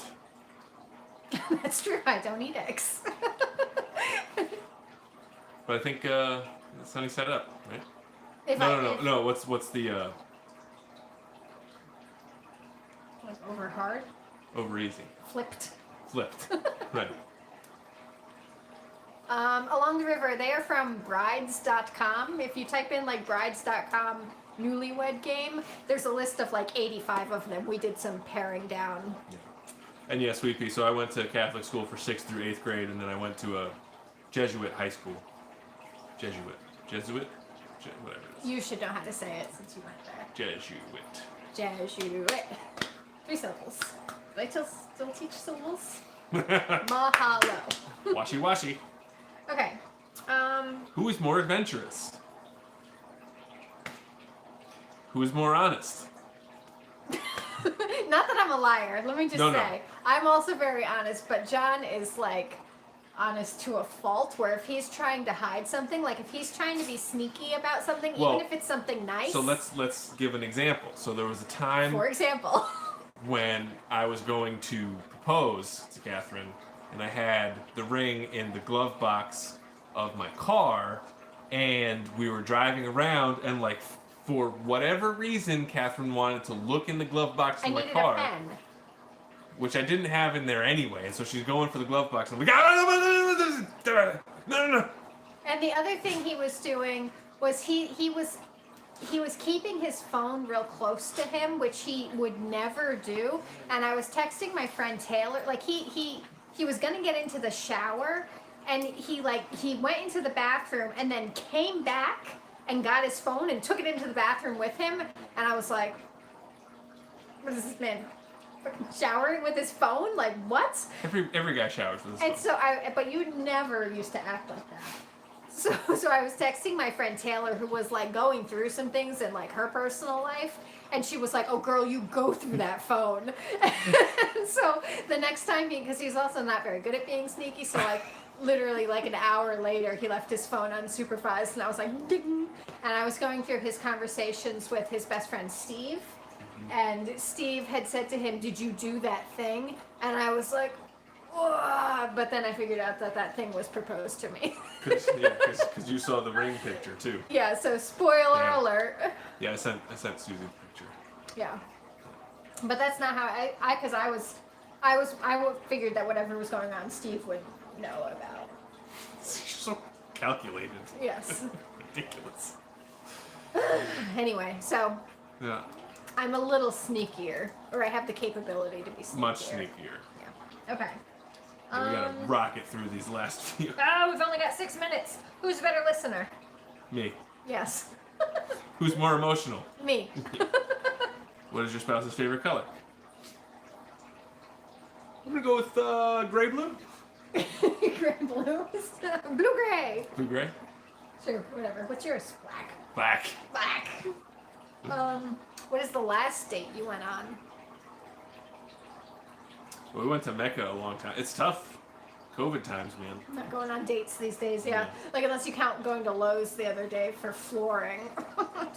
Speaker 1: That's true, I don't eat eggs.
Speaker 2: But I think Sunny set it up, right? No. What's the
Speaker 1: Like over hard?
Speaker 2: over easy?
Speaker 1: Flipped.
Speaker 2: Right.
Speaker 1: Along the river, they are from brides.com. If you type in like brides.com newlywed game, there's a list of like 85 of them. We did some paring down.
Speaker 2: Yeah. And yeah, Sweet Pea. So I went to Catholic school for 6th through 8th grade, and then I went to a Jesuit high school. Jesuit? Whatever it is.
Speaker 1: You should know how to say it since you went there.
Speaker 2: Jesuit.
Speaker 1: 3 syllables. Do I still teach syllables? Mahalo.
Speaker 2: Washy.
Speaker 1: Okay.
Speaker 2: Who is more adventurous? Who is more honest?
Speaker 1: Not that I'm a liar. Let me just
Speaker 2: No.
Speaker 1: say. I'm also very honest, but John is like honest to a fault, where if he's trying to hide something, like if he's trying to be sneaky about something,
Speaker 2: Well,
Speaker 1: even if it's something nice.
Speaker 2: So let's give an example. So there was a time
Speaker 1: For example.
Speaker 2: when I was going to propose to Catherine, and I had the ring in the glove box of my car, and we were driving around, and like for whatever reason, Catherine wanted to look in the glove box of
Speaker 1: I
Speaker 2: my
Speaker 1: needed
Speaker 2: car,
Speaker 1: a pen.
Speaker 2: which I didn't have in there anyway, and so she's going for the glove box. I'm like, no.
Speaker 1: And the other thing he was doing was he was keeping his phone real close to him, which he would never do. And I was texting my friend Taylor, like he was gonna get into the shower, and he went into the bathroom and then came back and got his phone and took it into the bathroom with him. And I was like, what is this man? Showering with his phone? Like, what?
Speaker 2: Every guy showers with his phone.
Speaker 1: And so but you never used to act like that. So I was texting my friend Taylor, who was like going through some things in like her personal life, and she was like, "Oh, girl, you go through that phone." And so the next time, because he's also not very good at being sneaky, so like literally like an hour later, he left his phone unsupervised, and I was like, ding, and I was going through his conversations with his best friend Steve. And Steve had said to him, "Did you do that thing?" And I was like, "Whoa!" But then I figured out that thing was proposed to me.
Speaker 2: Because you saw the ring picture too.
Speaker 1: Yeah. So spoiler alert.
Speaker 2: Yeah, I sent Susie the picture.
Speaker 1: Yeah. But that's not how I figured that whatever was going on, Steve would know about.
Speaker 2: You're so calculated.
Speaker 1: Yes.
Speaker 2: Ridiculous.
Speaker 1: Anyway, so.
Speaker 2: Yeah.
Speaker 1: I'm a little sneakier, or I have the capability to be sneakier.
Speaker 2: Much sneakier.
Speaker 1: Yeah. Okay.
Speaker 2: We gotta rocket through these last few.
Speaker 1: Oh, we've only got 6 minutes. Who's a better listener?
Speaker 2: Me.
Speaker 1: Yes.
Speaker 2: Who's more emotional?
Speaker 1: Me.
Speaker 2: What is your spouse's favorite color? I'm gonna go with gray blue.
Speaker 1: Gray blue. Blue gray.
Speaker 2: Blue gray.
Speaker 1: Sure, whatever. What's yours? Black.
Speaker 2: Black.
Speaker 1: Black. What is the last date you went on?
Speaker 2: Well, we went to Mecca a long time. It's tough. COVID times, man.
Speaker 1: I'm not going on dates these days, yeah. Like, unless you count going to Lowe's the other day for flooring.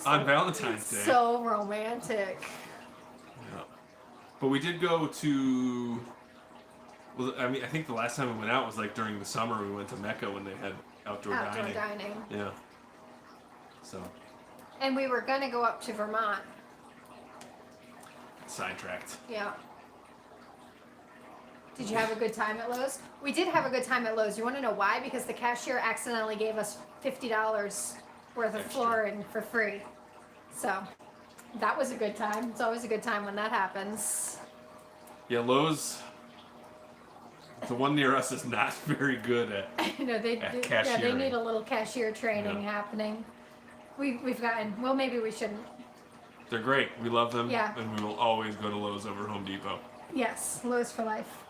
Speaker 2: On Valentine's Day.
Speaker 1: So romantic.
Speaker 2: Yeah. But we did go to... Well, I mean, I think the last time we went out was like during the summer. We went to Mecca when they had outdoor dining. Yeah. So.
Speaker 1: And we were going to go up to Vermont.
Speaker 2: Sidetracked.
Speaker 1: Yeah. Did you have a good time at Lowe's? We did have a good time at Lowe's. You want to know why? Because the cashier accidentally gave us $50 worth of
Speaker 2: Extra.
Speaker 1: flooring for free. So that was a good time. It's always a good time when that happens.
Speaker 2: Yeah, Lowe's, the one near us is not very good at
Speaker 1: You know, they
Speaker 2: cashiering.
Speaker 1: need a little cashier training happening. We've gotten, well, maybe we shouldn't.
Speaker 2: They're great. We love them.
Speaker 1: Yeah.
Speaker 2: And we will always go to Lowe's over Home Depot.
Speaker 1: Yes, Lowe's for life.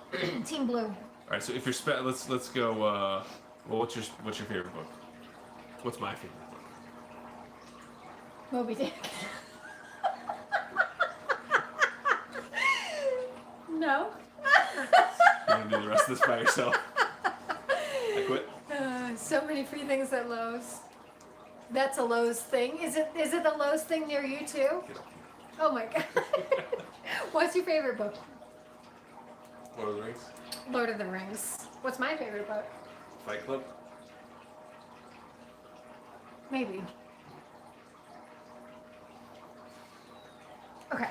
Speaker 1: Team Blue.
Speaker 2: All right, so if you're let's go. Well, what's your favorite book? What's my favorite book?
Speaker 1: Moby Dick. No.
Speaker 2: You want to do the rest of this by yourself? I quit.
Speaker 1: So many free things at Lowe's. That's a Lowe's thing. Is it the Lowe's thing near you too? Oh my god. What's your favorite book?
Speaker 2: Lord of the Rings.
Speaker 1: Lord of the Rings. What's my favorite book?
Speaker 2: Fight Club.
Speaker 1: Maybe. Okay.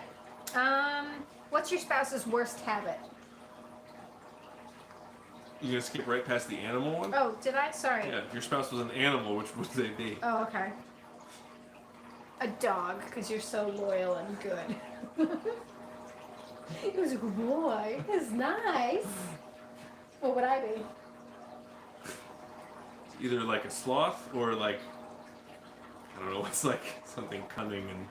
Speaker 1: What's your spouse's worst habit?
Speaker 2: You gonna skip right past the animal one?
Speaker 1: Oh, did I? Sorry.
Speaker 2: Yeah, if your spouse was an animal, which would they be?
Speaker 1: Oh, okay. A dog, because you're so loyal and good. He was a good boy. It's nice. What would I be?
Speaker 2: Either like a sloth or like, I don't know, it's like something cunning and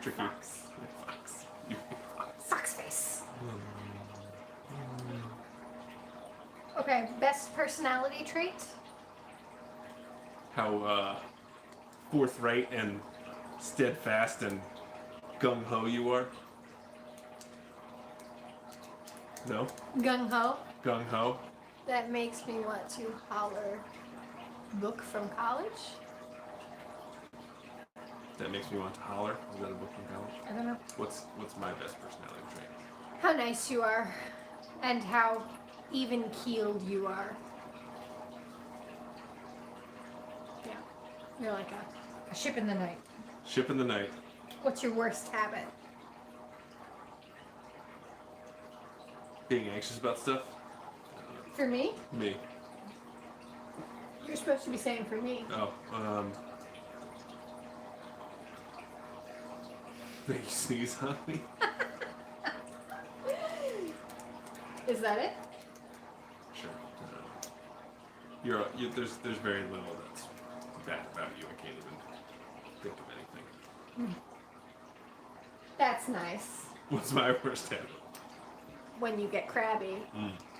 Speaker 2: tricky.
Speaker 1: Fox.
Speaker 2: Fox.
Speaker 1: Fox face. Okay, best personality trait?
Speaker 2: How forthright and steadfast and gung-ho you are. No?
Speaker 1: Gung-ho.
Speaker 2: Gung-ho?
Speaker 1: That makes me want to holler. Book from college?
Speaker 2: That makes me want to holler. Is that a book from college?
Speaker 1: I don't know.
Speaker 2: What's my best personality trait?
Speaker 1: How nice you are. And how even-keeled you are. Yeah. You're like a ship in the night.
Speaker 2: Ship in the night.
Speaker 1: What's your worst habit?
Speaker 2: Being anxious about stuff?
Speaker 1: For me?
Speaker 2: Me.
Speaker 1: You're supposed to be saying for me.
Speaker 2: Oh, make you sneeze on me?
Speaker 1: Is that it?
Speaker 2: Sure. There's very little that's bad about you. I can't even think of anything.
Speaker 1: That's nice.
Speaker 2: What's my worst habit?
Speaker 1: When you get crabby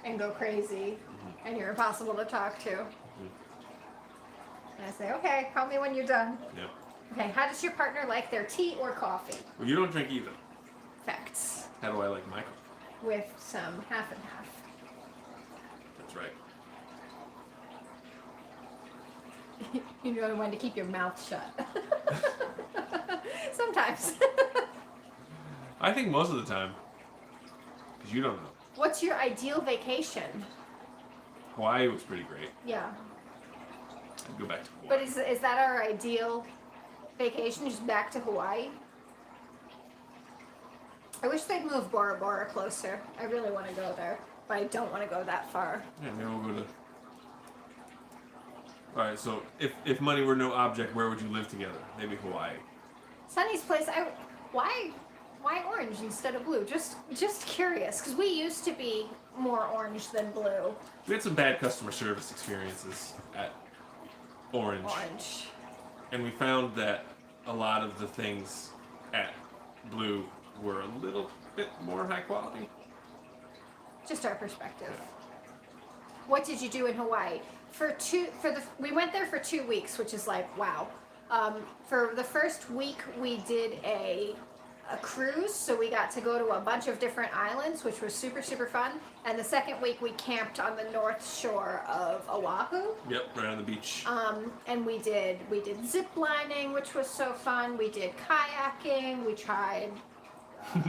Speaker 1: and go crazy and you're impossible to talk to. And I say, okay, call me when you're done.
Speaker 2: Yep.
Speaker 1: Okay, how does your partner like their tea or coffee?
Speaker 2: Well, you don't drink either.
Speaker 1: Facts.
Speaker 2: How do I like my coffee?
Speaker 1: With some half and half.
Speaker 2: That's right.
Speaker 1: You know when to keep your mouth shut. Sometimes.
Speaker 2: I think most of the time. Because you don't know.
Speaker 1: What's your ideal vacation?
Speaker 2: Hawaii was pretty great.
Speaker 1: Yeah.
Speaker 2: I'd go back to Hawaii.
Speaker 1: But is that our ideal vacation? Just back to Hawaii? I wish they'd move Bora Bora closer. I really want to go there, but I don't want to go that far.
Speaker 2: Yeah, maybe we'll go to... Alright, so if money were no object, where would you live together? Maybe Hawaii.
Speaker 1: Sunny's place. Why orange instead of blue? Just curious, because we used to be more orange than blue.
Speaker 2: We had some bad customer service experiences at Orange.
Speaker 1: Orange.
Speaker 2: And we found that a lot of the things at Blue were a little bit more high quality.
Speaker 1: Just our perspective. What did you do in Hawaii? We went there for 2 weeks, which is like wow. For the first week, we did a cruise, so we got to go to a bunch of different islands, which was super super fun. And the second week, we camped on the north shore of Oahu.
Speaker 2: Yep, right on the beach.
Speaker 1: And we did zip lining, which was so fun. We did kayaking. We tried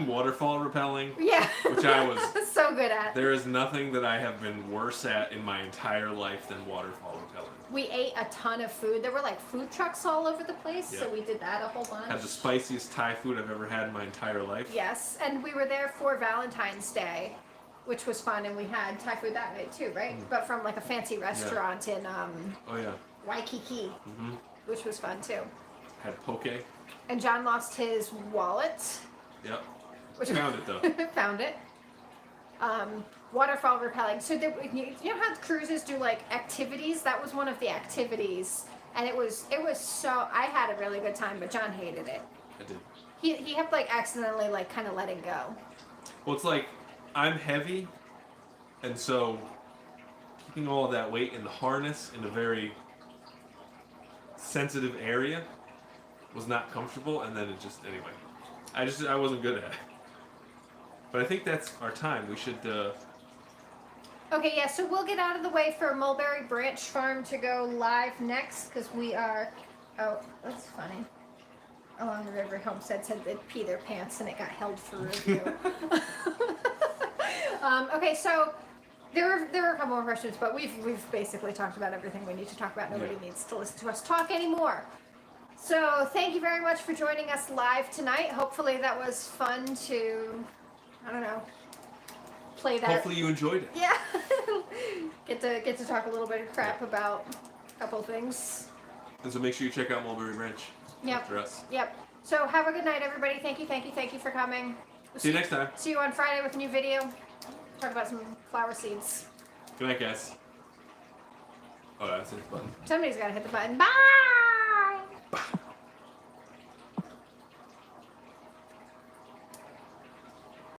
Speaker 2: waterfall rappelling.
Speaker 1: Yeah,
Speaker 2: which I was
Speaker 1: so good at.
Speaker 2: There is nothing that I have been worse at in my entire life than waterfall rappelling.
Speaker 1: We ate a ton of food. There were like food trucks all over the place, so we did that a whole bunch.
Speaker 2: Had the spiciest Thai food I've ever had in my entire life.
Speaker 1: Yes, and we were there for Valentine's Day, which was fun, and we had Thai food that night too, right? But from like a fancy restaurant in Waikiki, which was fun too.
Speaker 2: Had poke.
Speaker 1: And John lost his wallet.
Speaker 2: Yep.
Speaker 1: Which
Speaker 2: Found it though.
Speaker 1: Found it. Waterfall rappelling. So you know how cruises do like activities? That was one of the activities, and it was so. I had a really good time, but John hated it.
Speaker 2: I did.
Speaker 1: He kept like accidentally like kind of letting go.
Speaker 2: Well, it's like I'm heavy, and so keeping all of that weight in the harness in a very sensitive area was not comfortable, and then it just anyway. I wasn't good at it. But I think that's our time. We should.
Speaker 1: Okay, yeah. So we'll get out of the way for Mulberry Branch Farm to go live next because we are. Oh, that's funny. Along the River Homestead said they'd pee their pants and it got held for review. Okay, so there were a couple more questions, but we've basically talked about everything we need to talk about. Nobody needs to listen to us talk anymore. So thank you very much for joining us live tonight. Hopefully that was fun to, I don't know, play that.
Speaker 2: Hopefully you enjoyed it.
Speaker 1: Yeah. get to talk a little bit of crap about a couple things.
Speaker 2: And so make sure you check out Mulberry Branch.
Speaker 1: Yep.
Speaker 2: After us.
Speaker 1: Yep. So have a good night, everybody. Thank you for coming.
Speaker 2: See you next time.
Speaker 1: See you on Friday with a new video. Talk about some flower seeds.
Speaker 2: Good night, guys. Oh, that's it. Button.
Speaker 1: Somebody's got to hit the button. Bye!